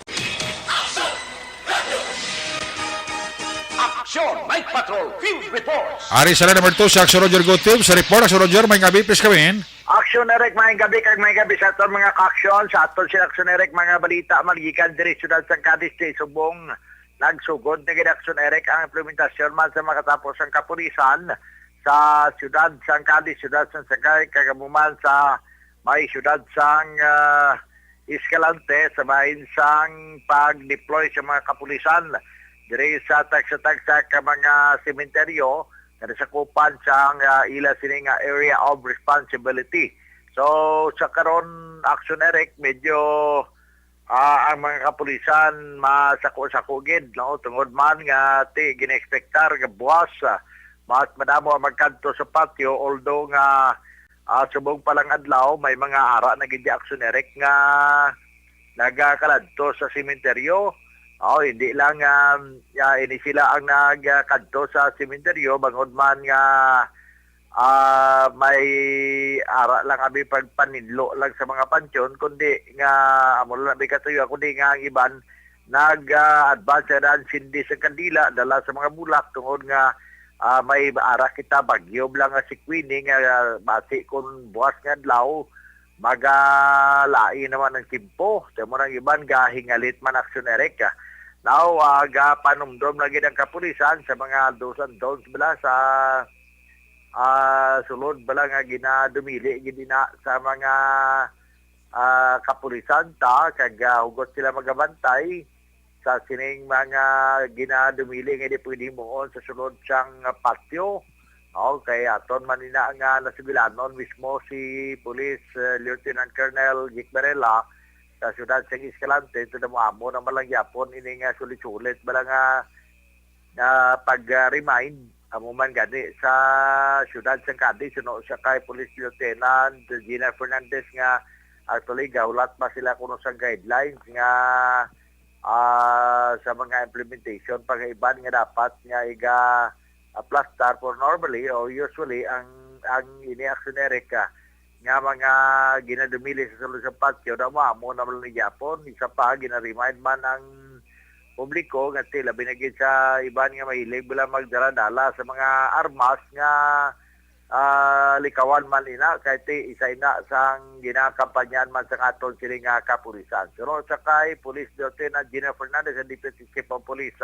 Aksyon, Night Patrol, Field Reports. Ari sa number 2 sa aksyon Roger Gutib sa report aksyon Roger may gabi please kawin. Aksyon Eric, may gabi kag may gabi sa aton mga kaaksyon. Sa aton si Aksyon Eric, mga balita magikan diri syudad sang Cadiz kay Subong. Nagsugod na gid Aksyon Eric ang implementasyon man sa makatapos ang kapulisan sa syudad sang Cadiz, syudad sang Sagay, kagamuman sa may syudad sang Escalante, sa bahin sang pag-deploy sa mga kapulisan diri sa tagsa-tagsa ka mga sementeryo na sa kupan sang ila sining area of responsibility. So sa karon Aksyon Eric, medyo ang mga kapulisan masako-sako gid no tungod man nga ginexpectar nga buwas mas madamo ang magkanto sa patio, although nga subong palang adlaw may mga ara na gid Aksyon Eric nga nagakaladto sa sementeryo. Hindi lang ini sila ang nagkadto sa sementeryo bangod man nga may ara lang abi pagpaninlo lang sa mga pansyon, kundi nga amo lang bi katuyo kundi nga ang iban nag-advance na sindi sa kandila dala sa mga bulak tungod nga may ara kita bagyo lang nga si Queenie nga basi kun buwas nga adlaw magalai naman ang timpo. Temo nang iban gahingalit man Aksyon Eric. Now, panumdom lagi ng kapulisan sa mga do's and don'ts bala sa sulod bala nga ginadumili gina sa mga kapulisan ta kag hugot sila magabantay sa sining mga ginadumili nga di pwede moon sa sulod siyang patio. Okay, aton man ina nga nasibilanon mismo si Police Lieutenant Colonel Gic Barela sa syudad sa Escalante. Ito na mo amo na malang yapon ini nga sulit-sulit bala nga pag-remind amo man gani sa syudad sa Cadiz sa kay Police Lieutenant Gina Fernandez nga actually gaulat pa sila kuno sa guidelines nga sa mga implementation pag iban nga dapat nga iga plastar for normally or usually ang ini Aksyon Eric nga mga ginadumili sa sulod sa patio na mo naman ni Japon. Isa pa ginaremind man ang publiko nga sila binagid sa iban nga mahilig bila magdala-dala sa mga armas nga likawan man ina kay ti isa ina sang ginakampanyan man sa aton sini nga kapulisan. Pero sa kay Police Lieutenant Gina Fernandez ang Deputy Chief of Police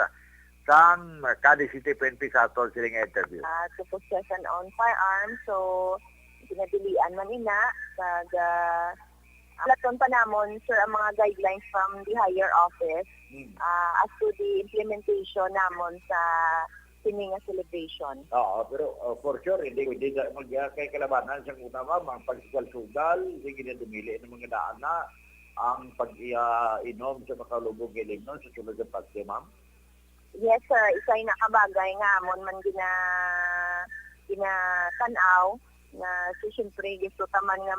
sang Cadiz City PNP sa aton sini nga interview. To possession on firearms, so ginadilian man ina kag alaton pa namon sir ang mga guidelines from the higher office as to the implementation namon sa sini nga celebration. Oo, pero for sure, hindi kay kalabanan siyang utama, mga pagsugal-sugal, sige na dumili ng mga daana, ang pag-inom sa makalubog ilim nun sa sulod ng pagke, ma'am? Yes, sir. Isa'y nakabagay nga, amon man ginatanaw, na siyempre gusto taman nga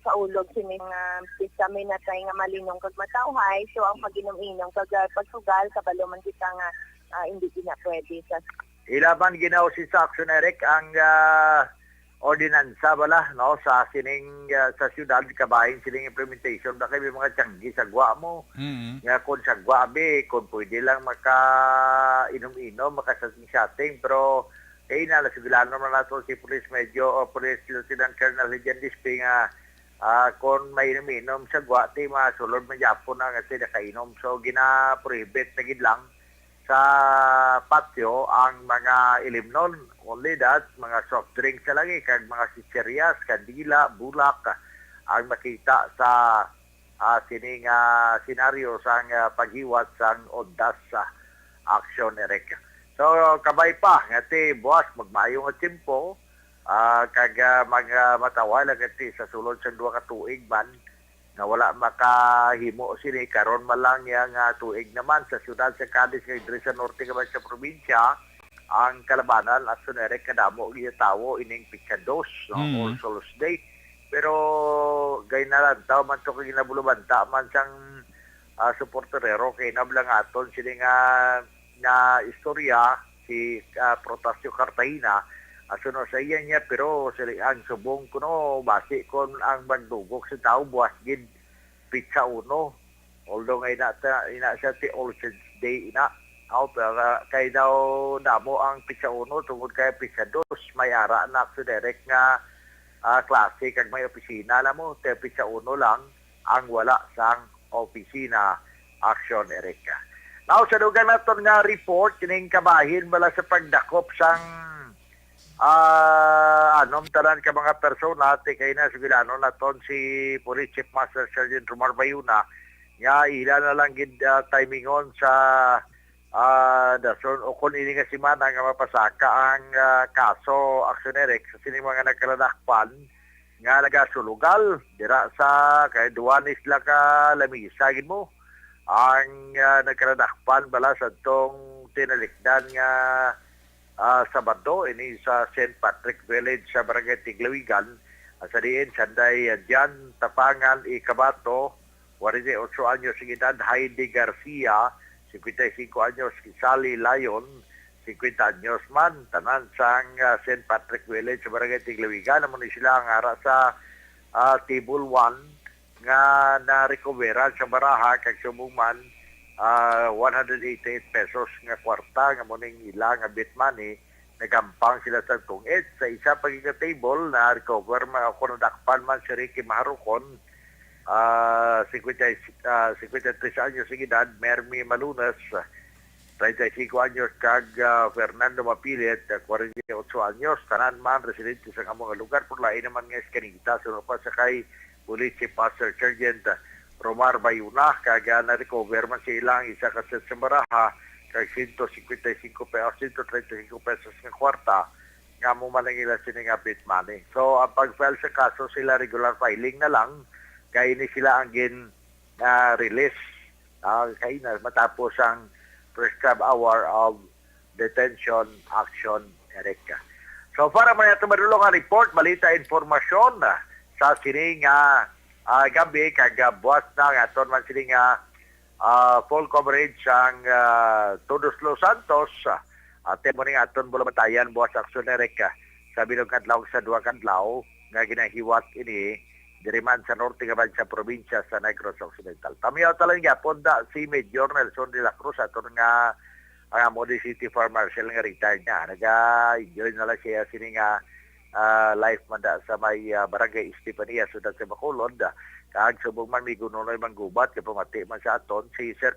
saulog sini nga pisami na tayo nga malinong kag matawhay, so ang pag-inom-inom kag pagsugal, kabalo man kita nga hindi na pwede sa ilaban ginaw si Action Eric ang ordinansa bala no sa sining sa syudad kabahin sining implementation na kay mga tiyanggi sa gwa mo nga kung sa gwa be kung pwede lang inom-inom makasating pero kay na sigurado naman nato si Police Police Lieutenant Colonel Lijan Dispe nga kung may inom sa gwa ti masulod man Japon na kasi nakainom so gina-prohibit na gid lang sa patio ang mga ilimnon. Only that, mga soft drinks na lagi, kag mga sicheryas, kandila, bulak, ang makita sa sining senaryo sang paghiwat sang ondas sa Action Eric. So, kabay pa, ngati, boss, magmayong at timpo, kag matawala ngati sa sulod sa 2 ka tuig man, na wala makahimo sini karon malang yang tuig naman sa syudad sa Cadiz kay diri sa norte kaban sa probinsya ang kalabanan at sunere kadamo giyatawo ining pikados no All Souls Day pero gay na lang taw man to kay ginabulubanta man sang suporterero kay nablang aton sini nga istorya si Protasio Cartagena asuno sa iya niya pero ang subong kuno basi kon ang magdugok sa tao buwas gid pizza uno although ngay ina sa ti All Saints Day ina kay daw namo ang pizza uno tungod kay pizza dos may ara na sa direct nga klase kag may opisina la mo te pizza uno lang ang wala sang opisina Action Erika. Now sa dugang naton nga report kining kabahin bala sa pagdakop sang anom tanan ka mga persona ti kay na sigurano naton si Police Chief Master Sergeant Romar Bayuna nga ila na lang gid timingon sa dason o kun ini nga semana nga mapasaka ang kaso Action Eric sa sining mga nagkaladakpan nga nagasulugal dira sa kay duwan isla ka lamisa gid mo ang nagkaladakpan bala sa tong tinalikdan nga Sabado ini sa St. Patrick Village sa Barangay Tiglawigan sa diin sanday Jan Tapangan Ikabato 48 anyos ng edad Heidi Garcia 55 anyos Sally Lion 50 anyos man tanan sang St. Patrick Village sa Barangay Tiglawigan naman sila ang ara sa Table 1 nga na-recovera sa baraha kag sumuman 188 pesos nga kwarta nga muning ila nga bit money nagampang sila sa tungit sa isa pagika table na recover mga kunadakpan man si Ricky Maharukon 53 anyos ng edad Mermi Malunas 35 anyos kag Fernando Mapilit 48 anyos tanan man residente sa mga lugar por lain naman nga iskanita sunod pa sa kay Police Chief Master Sergeant Romar Bayuna kaga na-recover man sa ilang isa ka set sa baraha kag 135 pesos nga kwarta nga mo man ang ilang sininga bit money. So ang pag-file sa kaso sila regular filing na lang kay ni sila ang release kay na matapos ang prescribed hour of detention Action Erika. So para man ito madulong ang report balita informasyon sa sining gabi kag buwas na nga aton man sila nga full coverage ang Todos Los Santos at mo ning aton bulamatayan buwas Action Erika sa bilog adlaw sa 2 kadlaw nga ginahiwat ini diri man sa norte kaban sa probinsya sa Negros Occidental. Tamiyaw talang gyapon da si Major Nelson de la Cruz aton nga ang amo di City Farm Marshal nga retired niya. Nag-enjoy na lang siya sini nga life man da sa may barangay Estefania sudat sa Bacolod. Kag subong man may gununoy man gubat kay pamati man sa aton si Sir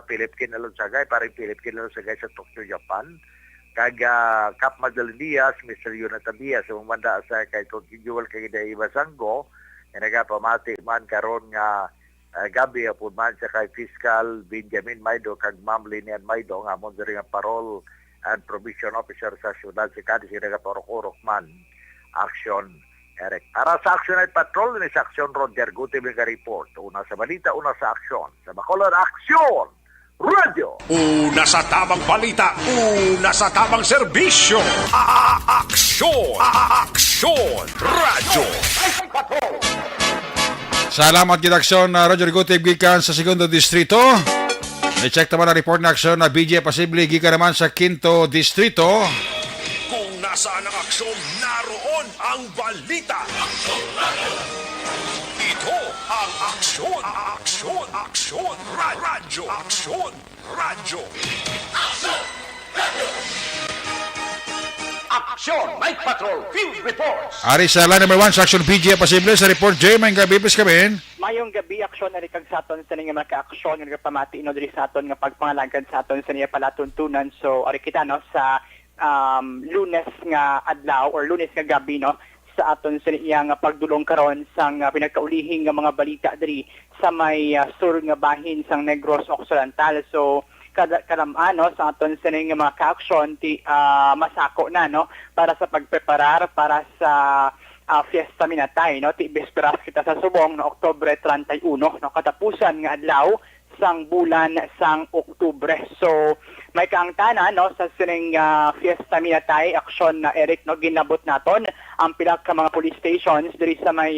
Philip Kinalonsagay, parang Philip Kinalonsagay sa Tokyo, Japan. Kag Cap Madeline Diaz, Mr. Jonathan Diaz, sumanda sa kay Conjugal kay Daiva Sanggo, nagapamati man karon nga gabi apod man sa kay Fiscal Benjamin Maido kag Ma'am Linian Maido nga amon diri nga parole and provision officer sa syudad si Cadiz nagatorok-orok man action. Eric. Para sa Action Night Patrol ni sa Action Roger Gutibig report. Una sa balita, una sa aksyon. Sa Bacolod Action Radio. Una sa tamang balita, una sa tamang serbisyo. Aksyon! Aksyon! Radyo! Salamat gid aksyon na Roger Gutib gikan sa segundo distrito. I-check naman ang report na aksyon na BJ Pasible gikan naman sa quinto distrito. Kung nasaan ang aksyon, naroon ang balita. Ito ang aksyon, aksyon, aksyon, radyo, aksyon, radyo. Aksyon, Night Patrol, Field Reports. Ari sa line number 1 sa aksyon BJ Pasible sa report J. May gabi pis kami. Mayong gabi aksyon na rin kag sa aton sa nga maka-aksyon nga pamati ino diri sa aton nga pagpangalagan sa aton sa niya palatuntunan. So ari kita no sa Lunes nga adlaw or Lunes nga gabi no sa aton sa iya nga pagdulong karon sang pinagkaulihing nga mga balita diri sa may sur nga bahin sang Negros Occidental. So kalamaan no sa aton sa nga mga ka-aksyon masako na no para sa pagpreparar para sa Fiesta Minatay no ti besperas kita sa subong no Oktubre 31 no katapusan nga adlaw sang bulan sang Oktubre. So may kaangtanan no sa sining Fiesta Minatay aksyon na Eric no ginabot naton ang pila ka mga police stations diri sa may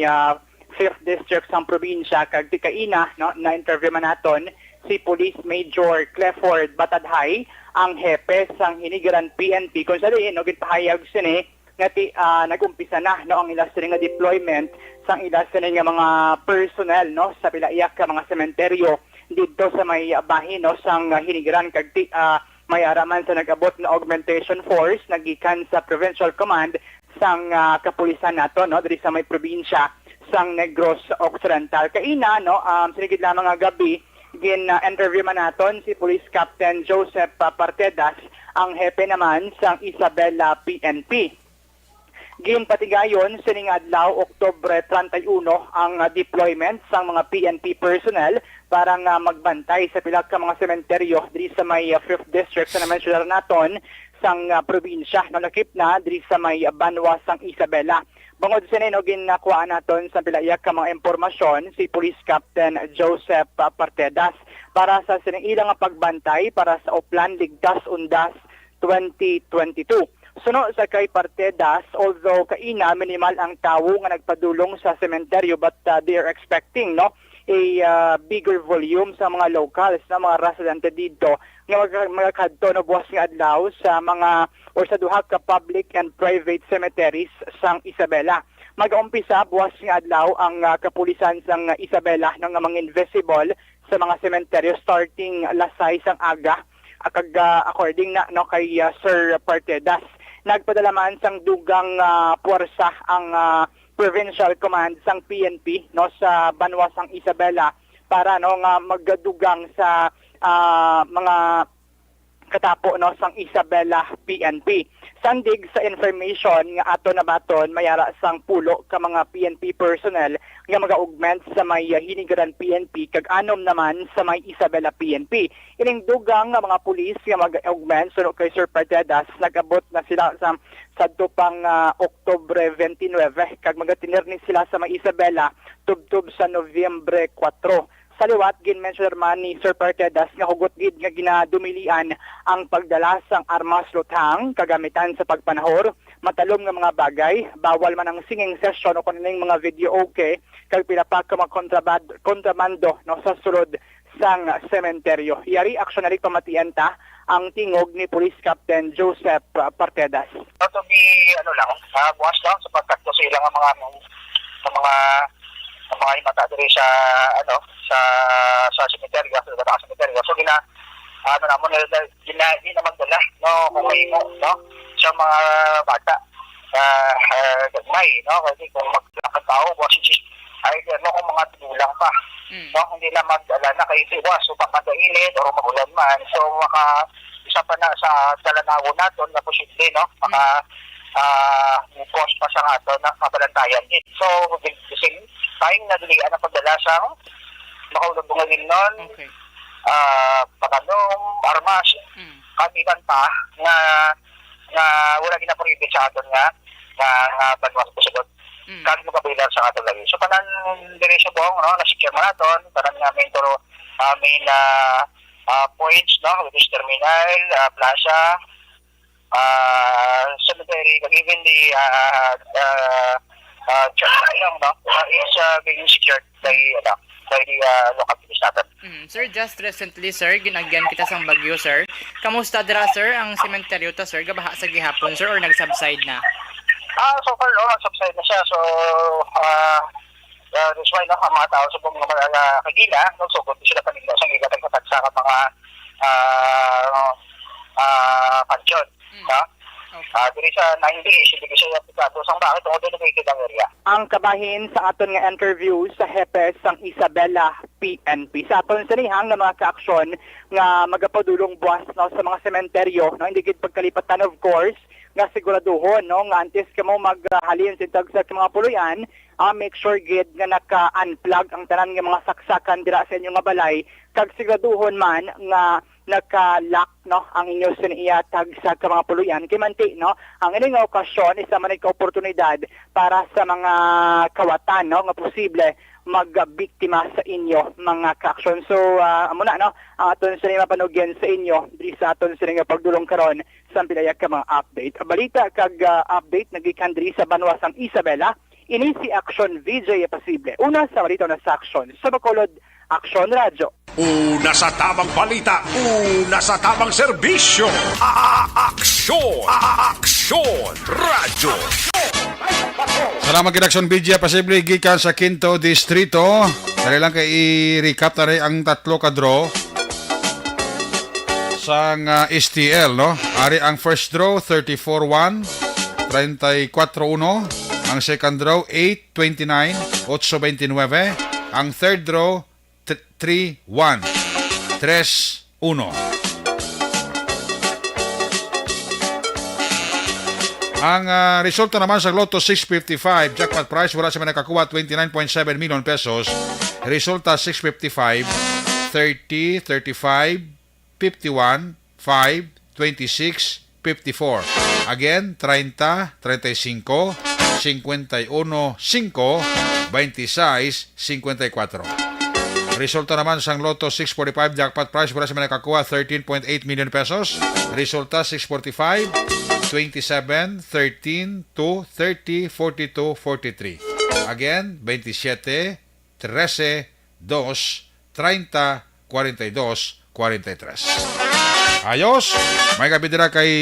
5th district sang probinsya kag di kaina no na interview man naton si Police Major Clifford Batadhay ang hepe sang hinigiran PNP kung sa diin no gitpahayag sini nga nagumpisa na no ang ila sini nga deployment sang ila sini nga mga personnel no sa pilaiyak ka mga sementeryo dito sa may bahin no sang hinigiran kag may araman sa nag-abot na augmentation force nagikan sa Provincial Command sang kapulisan nato no diri sa may probinsya sang Negros Occidental. Kaina no sinigid lamang nga gabi interview man naton si Police Captain Joseph Partedas ang hepe naman sang Isabela PNP. Patigayon sining adlaw Oktubre 31 ang deployment sang mga PNP personnel para nga magbantay sa pila ka mga sementeryo diri sa may 5th district sa na-mention naton sang probinsya no lakip na diri sa may Banwa sang Isabela. Bangod sa nino ginakuha naton sa pilaiyak ka mga impormasyon si Police Captain Joseph Partedas para sa sining ilang pagbantay para sa Oplan Ligtas Undas 2022. Suno sa kay Partedas, although kaina minimal ang tawo nga nagpadulong sa sementeryo but they are expecting no a bigger volume sa mga locals na mga residente dito nga magkadto no buwas nga adlaw sa mga or sa duha ka public and private cemeteries sang Isabela. Mag-umpisa buwas nga adlaw ang kapulisan sang Isabela ng mga invisible sa mga sementeryo starting lasay sang aga kag according na no kay Sir Partedas. Nagpadala man sang dugang puwersa ang Provincial Command sang PNP no sa Banwa sang Isabela para no nga magdugang sa mga katapo no sang Isabela PNP. Sandig sa information nga ato nabaton mayara sang pulo ka mga PNP personnel nga mag-augment sa may hinigiran PNP kag anom naman sa may Isabela PNP. Ining dugang nga mga pulis nga mag-augment suno kay Sir Partedas nag-abot na sila sa sadto pang Oktubre 29 kag magatinirni sila sa may Isabela tubtub sa Nobyembre 4. Sa liwat, gin-mention man ni Sir Partedas nga hugot gid nga ginadumilian ang pagdala sang armas lutang, kagamitan sa pagpanahor, matalom nga mga bagay, bawal man ang singing session o kanilang mga video okay, kag pinapak ka mga kontrabando no, sa sulod sang sementeryo. Yari aksyon na rin pamatian ta ang tingog ni Police Captain Joseph Partedas. To be, buwas lang sa pagkakto sa ilang mga imata diri sa sa cemetery sa semeteryo. So ano na mo na hindi na magdala no kung may mo no sa mga bata gagmay no kasi kung maglakad tao ay no kung mga tigulang pa no hindi na magdala na kay iwas so papadainit o magulan man so isa pa na sa dalanago naton na posible no cost pa sa ato na mabalantayan din so gising tayong nadilian ang pagdala sa makaulog-ungagin nun patanong armas kamitan pa nga wala ginaprohibit sa aton nga banwas po sagot kahit magabilan sa aton lagi so kanan dire sa buong no nasikir mo naton parang namin turo main points no which is terminal plaza cemetery even the church no is being secured by the local police natin. Sir, just recently, sir, ginagyan kita sang Bagyo, sir. Kamusta dira, sir, ang sementeryo to, sir? Gabaha sa gihapon, sir, or nag-subside na? So far, nag-subside na siya. So, that's why, ang mga tao sa buong mga kagila, nagsugod sila kanila sa gila tagkatagsa ka mga pansyon. Diri sa 9 days, hindi siya aplikado sang bakit tungod na ang area. Ang kabahin sa aton nga interview sa hepe sang Isabela PNP. Sa aton sanihang nga mga kaaksyon nga magapadulong buwas no, sa mga sementeryo, no, hindi gid pagkalipatan of course, nga siguraduhon no, nga antes ka mo maghalin sintag sa mga puluyan, make sure gid nga naka-unplug ang tanan nga mga saksakan dira sa inyong nga balay, kag siguraduhon man nga naka-lock no ang inyo siniyatag sa mga puluyan kay manti no ang ining nga okasyon isa man ka oportunidad para sa mga kawatan no nga posible magbiktima sa inyo mga kaaksyon so amo na no ang aton sa mapanugyan sa inyo diri sa aton sa nga pagdulong karon sa pilayag ka mga update balita kag update nagikan diri sa Banwasang Isabela ini si Action VJ Pasible una sa balita na sa aksyon sa Bacolod Aksyon Radyo. Una sa tamang balita, una sa tamang serbisyo. Aksyon! Aksyon! Radyo! Salamat kay Action BJ Pasible gikan sa Quinto Distrito. Dali lang kay i-recap na rin ang tatlo ka draw sang STL, no? Ari ang first draw 34-1, 34-1. Ang second draw 8-29, 8-29. Ang third draw 3-1, 3-1. Ang resulta naman sa Lotto 655, jackpot price, wala sa mga nakakuha 29.7 million pesos. Resulta 655, 30, 35, 51, 5, 26, 54. Again, 30, 35, 51, 5, 26, 54. Resulta naman sa Lotto 645, jackpot price, wala sa mga nakakuha 13.8 million pesos. Resulta 645, 27, 13, 2, 30, 42, 43. Again, 27, 13, 2, 30, 42, 43. Ayos! May kabidira kay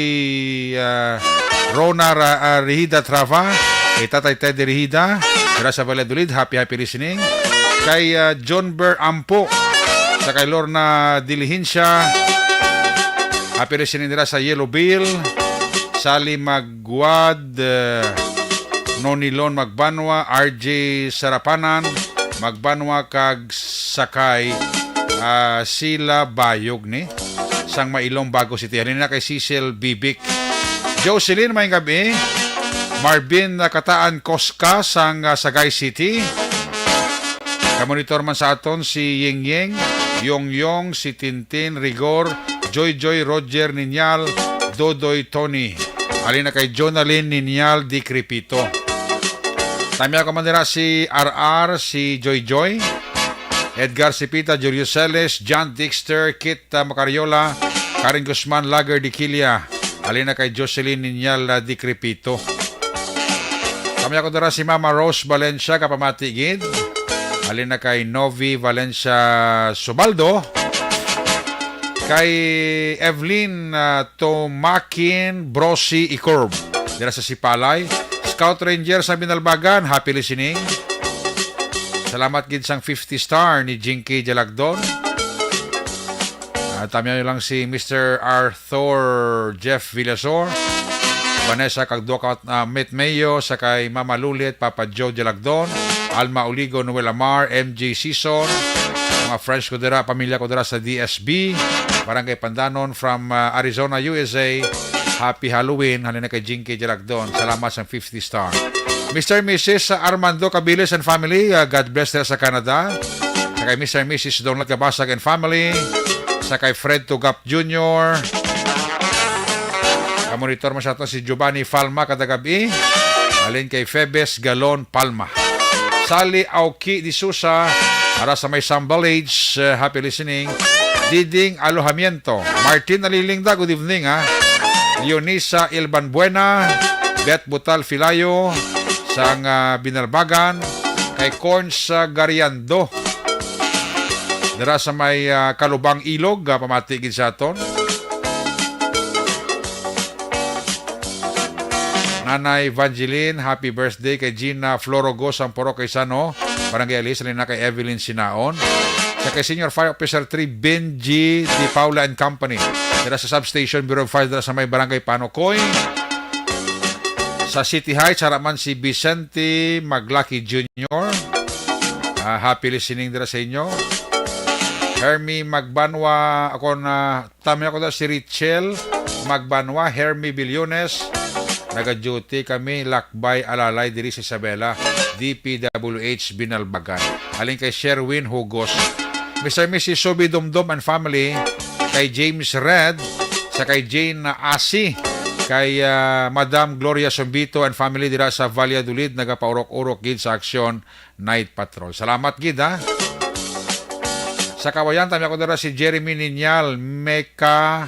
Rona Rihida Trava, kay Tatay Teddy Rihida, dira sa Valladolid, happy listening. Kay John Ber Ampo, sa kay Lorna Dilihinsya, happy listening nila sa Yellow Bill, Sally Magwad, Nonilon Magbanwa, RJ Sarapanan, Magbanwa kag sakay sila bayog ni sang Mailong Bago City. Halin na kay Cecil Bibik. Jocelyn, may gabi. Marvin Kataan Koska sang Sagay City. Kamonitor man sa aton si Ying Ying, Yong Yong, si Tintin, Rigor, Joy Joy, Roger Ninyal, Dodoy Tony. Alina kay Jonalyn Ninyal Di Crepito. Tamya kamandira si RR, si Joy Joy, Edgar Sipita, Julio Celes, John Dixter, Kit Macariola, Karen Guzman, Lager Di Kilia. Alina kay Jocelyn Ninyal Di Crepito. Tamya kamandira si Mama Rose Valencia, kapamatigid. Alin na kay Novi Valencia Subaldo, kay Evelyn Tomakin Brosi Icorb, dira sa Sipalay. Scout Ranger sa Binalbagan, happy listening. Salamat gid sang 50 star ni Jinky Jalagdon. Tamiyan nyo lang si Mr. Arthur Jeff Villasor, Vanessa Cagduacat Met Mayo, sakay Mama Lulit, Papa Joe Jalagdon, Alma Oligo, Noel Amar, MJ Season, mga friends ko dira, pamilya ko dira sa DSB, Barangay Pandanon from Arizona, USA. Happy Halloween, halina kay Jinky Jalagdon. Salamat sa 50 star. Mr. and Mrs. Armando Cabilis and family, God bless dira sa Canada. Sakay Mr. and Mrs. Donald Cabasag and family. Sakay Fred Tugap Jr. Kamonitor mo siya ito si Giovanni Falma kadagabi. Alin kay Febes Galon Palma. Sally Auki Di Sousa para sa may Sambal Age. Happy listening. Diding Alohamiento. Martin Alilingda, good evening ha. Leonisa Ilban Buena. Beth Butal Filayo. Sang Binalbagan. Kay Corns Gariando. Dara sa may Kalubang Ilog. Pamatigid sa aton. Nanay Evangeline, happy birthday kay Gina Florogo, Samporo kay Sano, Barangay Alice, na kay Evelyn Sinaon. Sa kay Senior Fire Officer 3, Benji Di Paula and Company. Dira sa Substation Bureau of Fire dira sa may Barangay Panokoy. Sa City Heights, haraman si Vicente Maglaki Jr. Happy listening dira sa inyo. Hermie Magbanwa, ako na, tama ako na si Richel Magbanwa, Hermie Bilyones. Nag-duty kami, Lakbay, Alalay, diri sa Isabela, DPWH, Binalbagan. Aling kay Sherwin Hugos. Mr. and Mrs. Sobi Dumdum and family, kay James Red, sa kay Jane Asi, kay Madam Gloria Sombito and family dira sa Valladolid, nagapaurok-urok gid sa Aksyon Night Patrol. Salamat gid ha. Sa Kawayan, tami ako dira si Jeremy Ninyal, Michael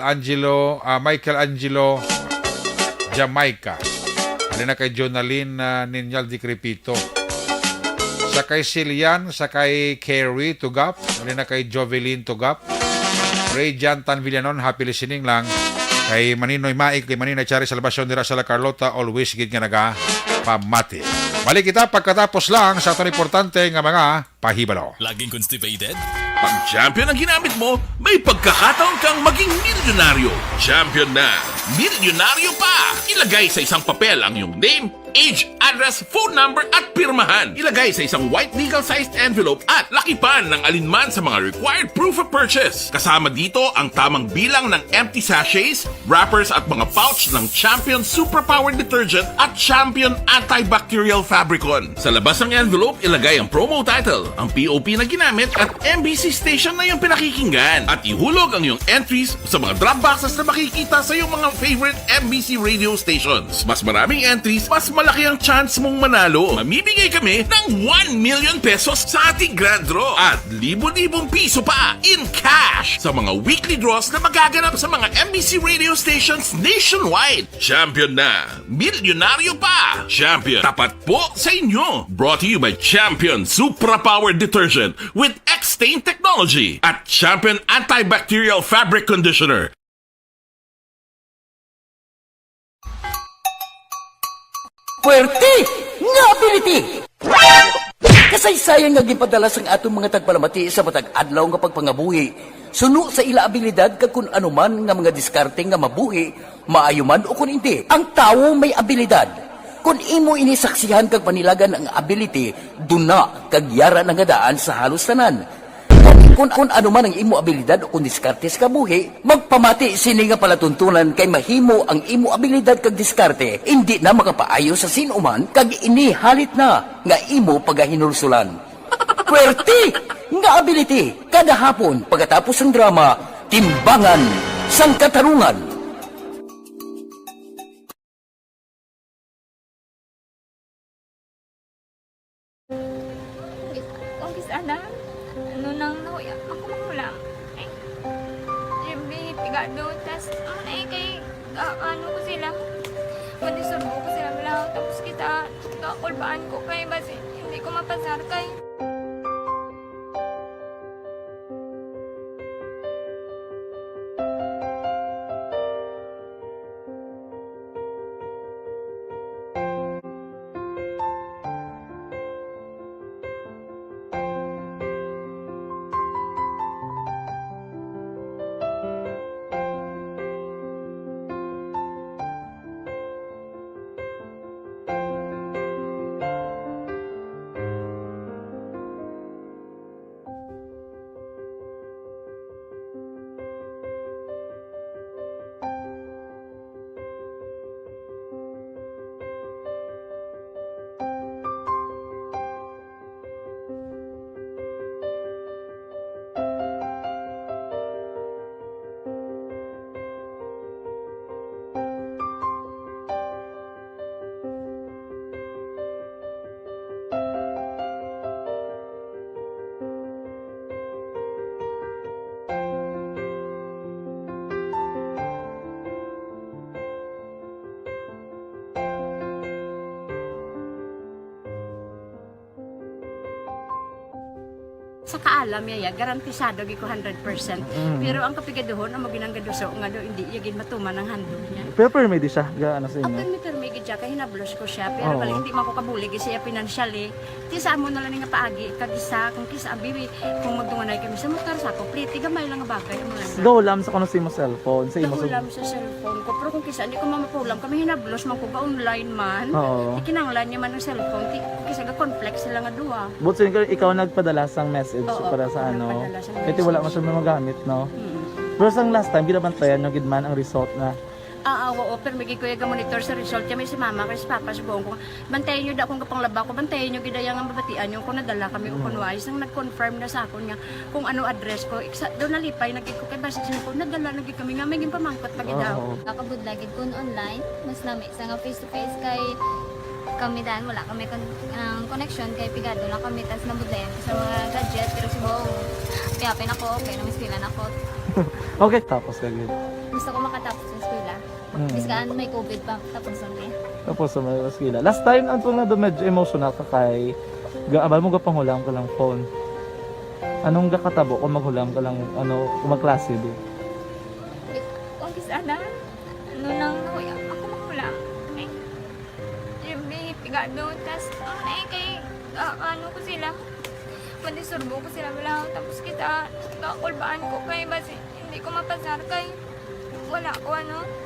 Angelo, Jamaica. Alin na kay Jonaline Ninyal Di Crepito. Sa kay Silian, sa kay Carrie Tugap. Alin na kay Jovelyn Tugap. Ray Jantan Villanon, happy listening lang. Kay Maninoy Maik, kay Maninoy Chari Salvacion dira sa La Carlota, always gid nga naga pamati. Balik kita pagkatapos lang sa itong importante nga mga pahibalo. Laging constipated? Pag champion ang ginamit mo, may pagkakataon kang maging milyonaryo. Champion na! Milyonaryo pa! Ilagay sa isang papel ang iyong name, age, address, phone number at pirmahan. Ilagay sa isang white legal-sized envelope at lakipan ng alinman sa mga required proof of purchase. Kasama dito ang tamang bilang ng empty sachets, wrappers at mga pouch ng Champion Superpower Detergent at Champion Antibacterial Fabricon. Sa labas ng envelope, ilagay ang promo title, ang POP na ginamit at MBC station na iyong pinakikinggan. At ihulog ang iyong entries sa mga drop boxes na makikita sa iyong mga favorite MBC radio stations. Mas maraming entries, mas malaki ang chance mong manalo. Mamibigay kami ng 1 million pesos sa ating grand draw at libo-libong piso pa in cash sa mga weekly draws na magaganap sa mga MBC radio stations nationwide. Champion na! Milyonaryo pa! Champion, tapat po sa inyo! Brought to you by Champion Supra Power Detergent with X-Stain Technology at Champion Antibacterial Fabric Conditioner. Puwerte nga ability! Kasaysayan nga gipadala sang atong mga tagpalamati sa matag adlaw nga pagpangabuhi. Suno sa ila abilidad kag kun anuman nga mga diskarte nga mabuhi, maayo man o kun hindi. Ang tawo may abilidad. Kung imo inisaksihan kag panilagan ang ability, duna kag yara nga daan sa halos tanan. Kung ano man ang imo abilidad o kung diskarte sa kabuhi, magpamati sini nga palatuntunan kay mahimo ang imo abilidad kag diskarte, hindi na makapaayo sa sinuman kag inihalit na nga imo pagahinulsulan. Puwerte nga ability, kada hapon pagkatapos ng drama, Timbangan sang Katarungan. Ano ko sila, manisurbo ko sila lang, tapos kita, kakulbaan ko kay basi, hindi ko mapasar kay. sa kaalam yaya garantisado gi ko 100%. Pero ang kapigaduhon ang maginanggaduso nga do hindi yagin matuman ang handog niya. Pero permit siya, gaano sa inyo? Permi gid siya kay hinablos ko siya pero bali hindi man ko kabuli gi siya financially. Ti sa amo na lang nga paagi kagisa kung kisa bibi kung magdunganay kami sa motor sa ko pliti gamay lang nga bagay mo lang. Gawlam sa kuno sa imo cellphone, sa imo Gawlam sa cellphone ko pero kung kisa hindi ko mamapulam kami hinablos man ko ga online man. Ikinanglan niya man ang cellphone kisa ga complex sila nga duwa. But so, ikaw nagpadala sang message para sa ano. Ito wala mo siya magamit, no? Pero sang last time ginabantayan nyo gid man ang result na oo, pero may kuya ga monitor sa result kami si mama kay si papa si buong ko. Bantayan niyo da kung kapanglaba ko, bantayan niyo gid yang mabatian yung kung nadala kami o kunwais nang nag-confirm na sa akon nga kung ano address ko. Do nalipay nagid ko kay base ko nadala nagid kami nga may pamangkot pagid daw. Nakabudla gid kun online, mas nami sa nga face to face kay kami dahil wala kami connection kay pigado lang kami tas nabudlayan sa mga gadget pero si buong piyapin ako okay na miskilan ako. Okay, tapos kagid. Gusto ko makatapos sa eskwela. Biskaan may COVID pa tapos ang Tapos sa mga eskwela. Last time ang na do medyo emotional ka kay gaabal mo gapanghulam ka lang phone. Anong gakatabo kung maghulam ka lang kung magklase di? Kung kisana ano nang ako maghulam. Pigado tas kay ano ko sila madisurbo ko sila bilang tapos kita kakulbaan ko kay basi hindi ko mapasar kay wala ko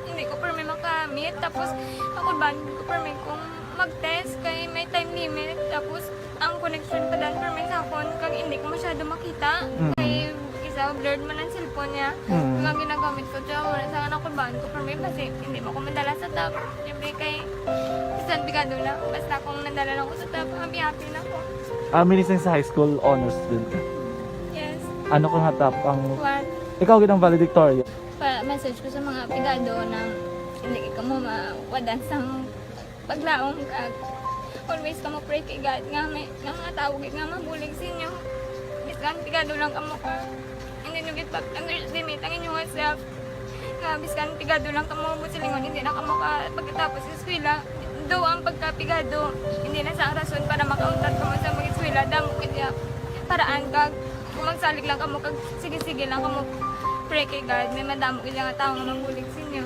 hindi ko permi makamit tapos kakulbaan ko permi kung mag-test kay may time limit tapos ang connection pa dan permi sa phone kag hindi ko masyado makita kay isa blurred man ang cellphone niya kung ginagamit ko siya wala sa kakulbaan ko permi basi hindi mo ko madala sa tab siyempre kay isang bigado lang basta kung nadala lang ko sa tab happy na ko. Minisang sa high school honors student ka? Yes. Ano kang hatap ang... What? Ikaw ginang valedictorian? Message ko sa mga pigado na hindi ka mo mawadan sa paglaong kag always ka mo pray kay God nga may mga tawag nga mabulig sa inyo. Biskan pigado lang ka mo ka. Hindi nyo git pag-underestimate ang inyong self. Nga biskan pigado lang ka mo silingon hindi na ka mo ka pagkatapos sa eskwela. Do ang pagkapigado hindi na sa rason para makauntat ka mo sa mga eskwela damo kaya paraan kag kung magsalig lang ka mo kag sige-sige lang ka mo pray kay God may madamo kaya nga tao nga mangbulig sa inyo.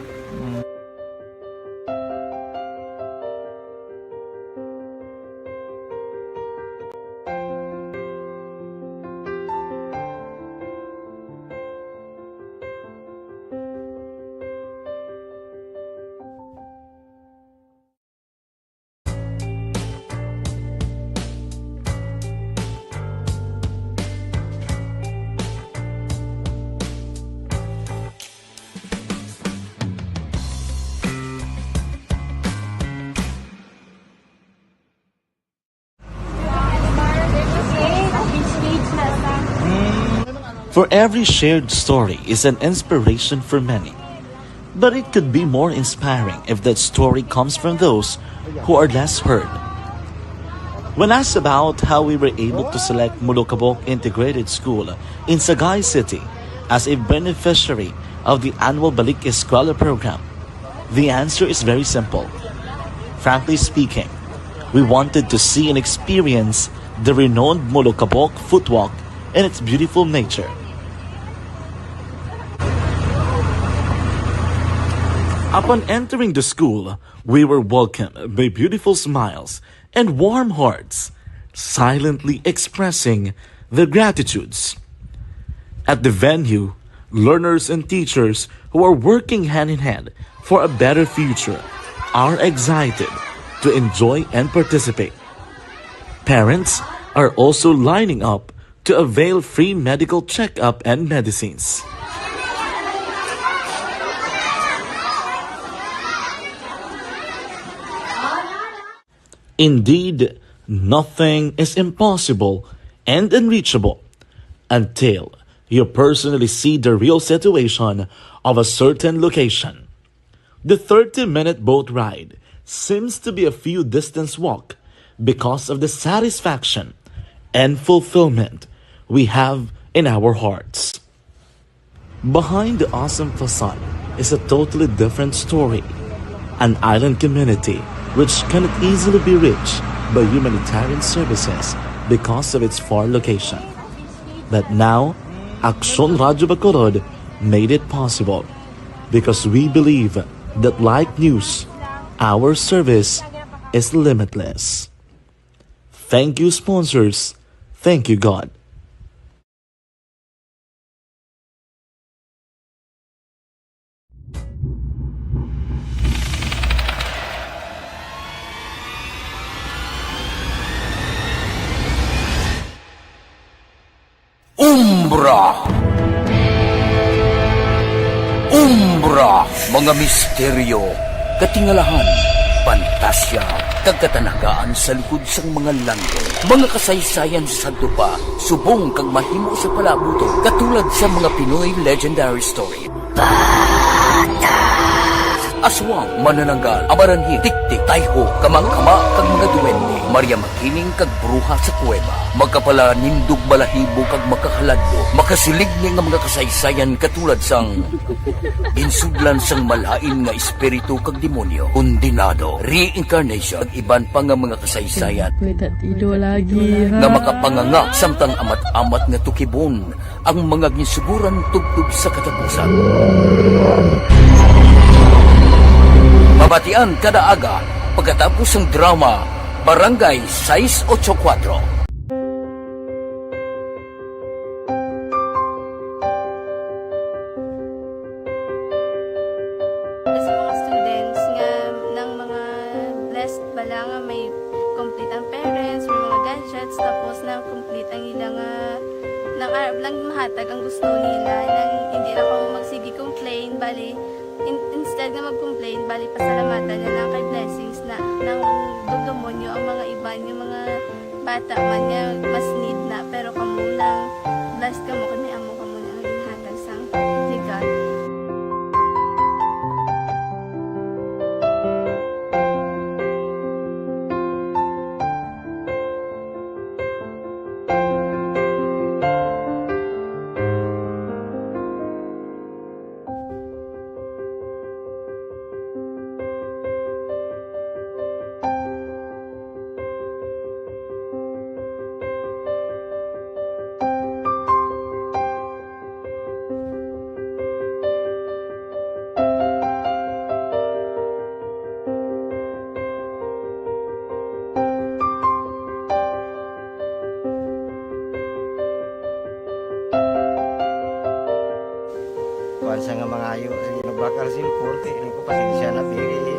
For every shared story is an inspiration for many. But it could be more inspiring if that story comes from those who are less heard. When asked about how we were able to select Mulukabok Integrated School in Sagay City as a beneficiary of the annual Balik Eskwela program, the answer is very simple. Frankly speaking, we wanted to see and experience the renowned Mulukabok footwalk in its beautiful nature. Upon entering the school, we were welcomed by beautiful smiles and warm hearts, silently expressing their gratitudes. At the venue, learners and teachers who are working hand in hand for a better future are excited to enjoy and participate. Parents are also lining up to avail free medical checkup and medicines. Indeed, nothing is impossible and unreachable until you personally see the real situation of a certain location. The 30-minute boat ride seems to be a few distance walk because of the satisfaction and fulfillment we have in our hearts. Behind the awesome facade is a totally different story. An island community which cannot easily be reached by humanitarian services because of its far location. But now, Aksyon Radyo Bacolod made it possible because we believe that like news, our service is limitless. Thank you, sponsors. Thank you, God. Umbra, mga misteryo, katingalahan, pantasya, kagkatanagaan sa likod sang mga langit, mga kasaysayan sa dupa, subong kag mahimo sa palabuto, katulad sa mga Pinoy legendary story. Aswang, manananggal, amaranhin, tiktik, tayho, kamang-kama, kag mga duwende, Maria Makining kag bruha sa kuweba, magkapala nindog balahibo kag makahaladlo, makasilig niya nga mga kasaysayan katulad sang ginsudlan sang malain nga espiritu kag demonyo, kondinado, reincarnation, kag iban pa nga mga kasaysayan nga makapanganga samtang amat-amat nga tukibon ang mga ginsuguran tugtog sa katapusan. Mabatian kada aga pagkatapos ng drama Barangay 684. Sa mga students nga ng mga blessed bala nga may complete ang parents, may mga gadgets, tapos na complete ang ilang lang mahatag ang gusto nila nang hindi na ako magsigi complain, bali instead nga mag-complain, bali pasalamatan na lang kay blessings na nang dudumonyo ang mga iban, yung mga bata man nga mas need na, pero kamo lang blessed kamo kami amo kamo na naging hatag sang God. Sa nga mga ayo sa ginabakal silpon kay ini ko pasensya na biri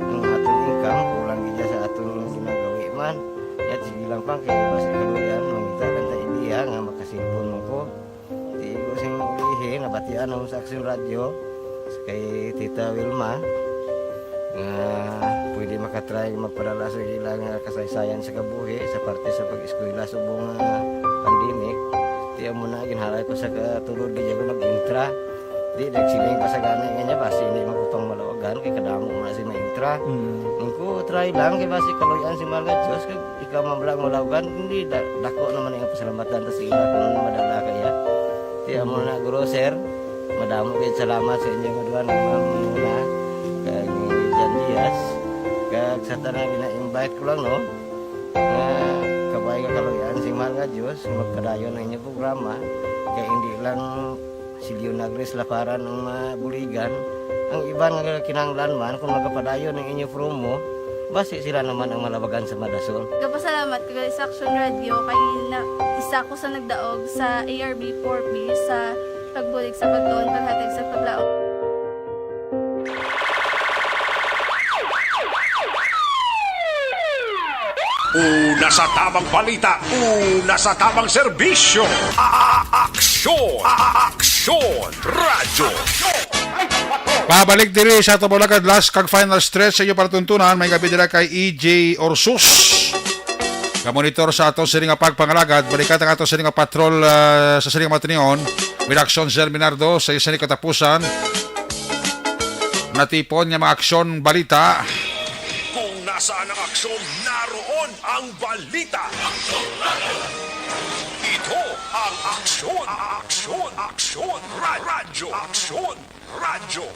ang atong income kulang gid sa atong ginagawi man yat sige lang pang kay basta kaluyan mangita kan ta idea nga makasilpon mo ko di ko sing ihi nabatian ang sa Aksyon Radyo kay Tita Wilma nga pwede makatry magpadala sa ilang kasaysayan sa kabuhi sa parte sa pag-eskwela subong pandemic di mo na ginhalay ko sa katulod gid ako nag-intra. Di nagsiling pa sa gana niya basi hindi magupang malawagan kay kadamo man si maintra. Ningko try lang kay basi kaluyan si Malga Diyos kay ikaw mablang malawagan hindi dako naman ang pasalamatan ta sa ila kung madala kaya. Di amo na guro sir. Madamo kay salamat sa inyo duha ng mamuna kag Jan Diaz. Kag sa tanan gina-invite ko lang no. Kabay ka kaluyan si Malga Diyos magpadayon ang inyong programa kay hindi lang si Leonagres laparan ng mabuligan ang iba nga kinanglan man kung magapadayon ng inyo promo basi sila naman ang malabagan sa Madasol. Kapasalamat ko sa Aksyon Radio kay isa ko sa nagdaog sa ARB 4B sa pagbulig sa pagtuon paghatag sa paglaom. Una sa tamang balita, una sa tamang serbisyo. Aksyon Radyo. Pabalik diri sa Tabulacan last kag final stretch sa iyo para tuntunan may gabi dira kay EJ Orsus. Ka-monitor sa ato sa nga pagpangalagad, balikat ang ato sa nga patrol sa sining matinion with Aksyon Sir Minardo sa isa ni katapusan. Natipon nga mga aksyon balita. Kung nasaan ang aksyon, naroon ang balita. Ito ang Aksyon Radyo.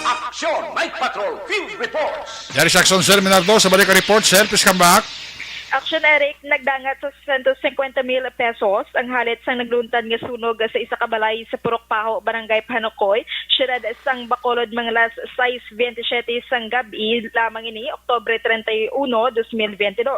Aksyon, Night Patrol, Field Reports. Dari sa Aksyon Sir Minardo sa balik report, sir, please come back. Action Eric, nagdangat sa 150,000 pesos ang halit sang nagluntad nga sunog sa isa ka balay sa Purok Paho, Barangay Panokoy, siyudad sang Bacolod, mga alas 6:27 sang gabi lamang ini, Oktubre 31, 2022.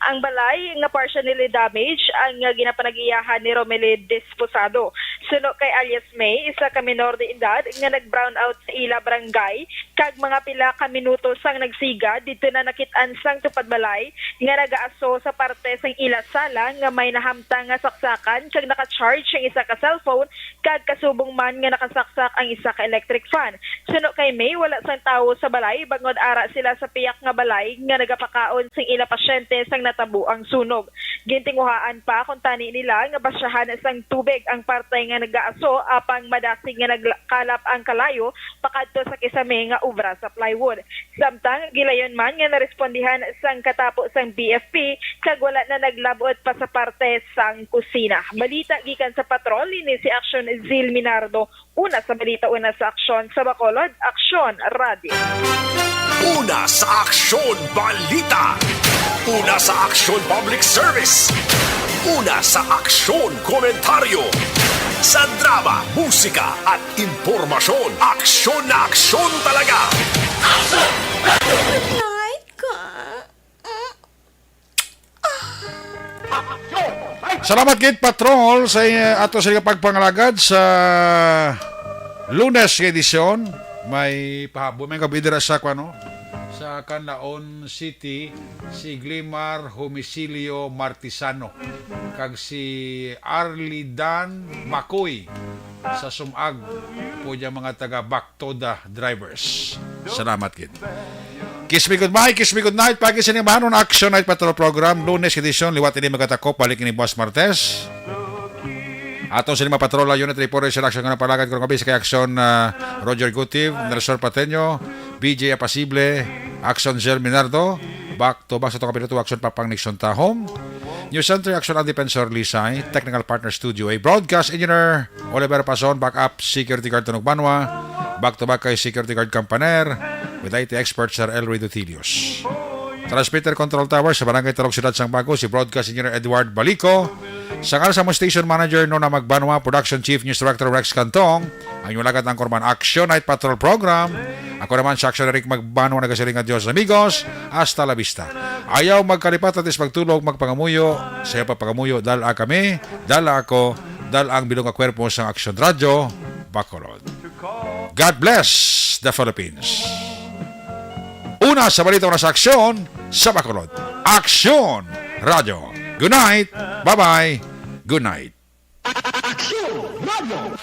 Ang balay nga partially damaged ang ginapanagiyahan ni Romeli Desposado. Suno kay alias May, isa ka minor de edad nga nag-brown out sa ila barangay, kag mga pila ka minuto sang nagsiga dito na nakit-an sang tupad balay nga nagaaso sa parte sang ila sala nga may nahamtang nga saksakan kag naka-charge ang isa ka cellphone kag kasubong man nga nakasaksak ang isa ka electric fan. Suno kay May, wala sang tawo sa balay bangod ara sila sa piyak nga balay nga nagapakaon sang ila pasyente sang natabo ang sunog. Gintinguhaan pa kung tani nila nga basyahan sang tubig ang parte nga nagaaso apang madasig nga nagkalap ang kalayo pakadto sa kisame nga obra sa plywood. Samtang gilayon man nga narespondihan sang katapo sang BFP kag wala na naglabot pa sa parte sang kusina. Balita gikan sa patrol ni si Action Zil Minardo. Una sa balita, una sa aksyon sa Bacolod, Aksyon Radio. Una sa Aksyon Balita. Una sa Aksyon Public Service. Una sa Aksyon Komentaryo. Sa drama, musika at impormasyon, aksyon na aksyon talaga. Night ka. Salamat gid Patrol sa ato sa pagpangalagad sa Lunes edisyon. May pahabo may kabidira sa sa Canlaon City si Glimar Homicilio Martisano kag si Arlidan Makoy sa Sumag po dyan mga taga Bactoda drivers. Salamat gid. Kiss me goodbye, kiss me good night. Pagi sinimahan ng Action Night Patrol Program, Lunes edisyon, liwat ini magatakop, balik ni Boss Martes. Atong sinima patrola unit reporter sa action nga palagad ko gabi sa kay Action Roger Gutiv, Nelson Pateño, BJ Apasible, Action Zel Minardo, back to kapinuto Action Papang Nixon Tahom, News Center Action and Defensor Lisay, Technical Partner Studio A, Broadcast Engineer Oliver Pason, Backup Security Guard Tunog Banwa, back to back kay Security Guard Campaner, with IT expert Sir Elroy Dutilius. Transmitter Control Tower sa Barangay Tarog Ciudad Sang Bago, si Broadcast Engineer Edward Balico. Sa Sama Station Manager Nona Magbanwa, Production Chief News Director Rex Cantong, ang yung lagat ng Korman Action Night Patrol Program. Ako naman sa Action Eric Magbanwa, nagasiling adios amigos, hasta la vista. Ayaw magkalipat at is magtulog, magpangamuyo, sayo pa pangamuyo, dala kami, dala ako, dala ang bilong akwerpo sa Action Radio, Bacolod. God bless the Philippines. Una sa balita na sa aksyon sa Bacolod. Action Radio. Good night. Bye-bye. Good night. Action Radio.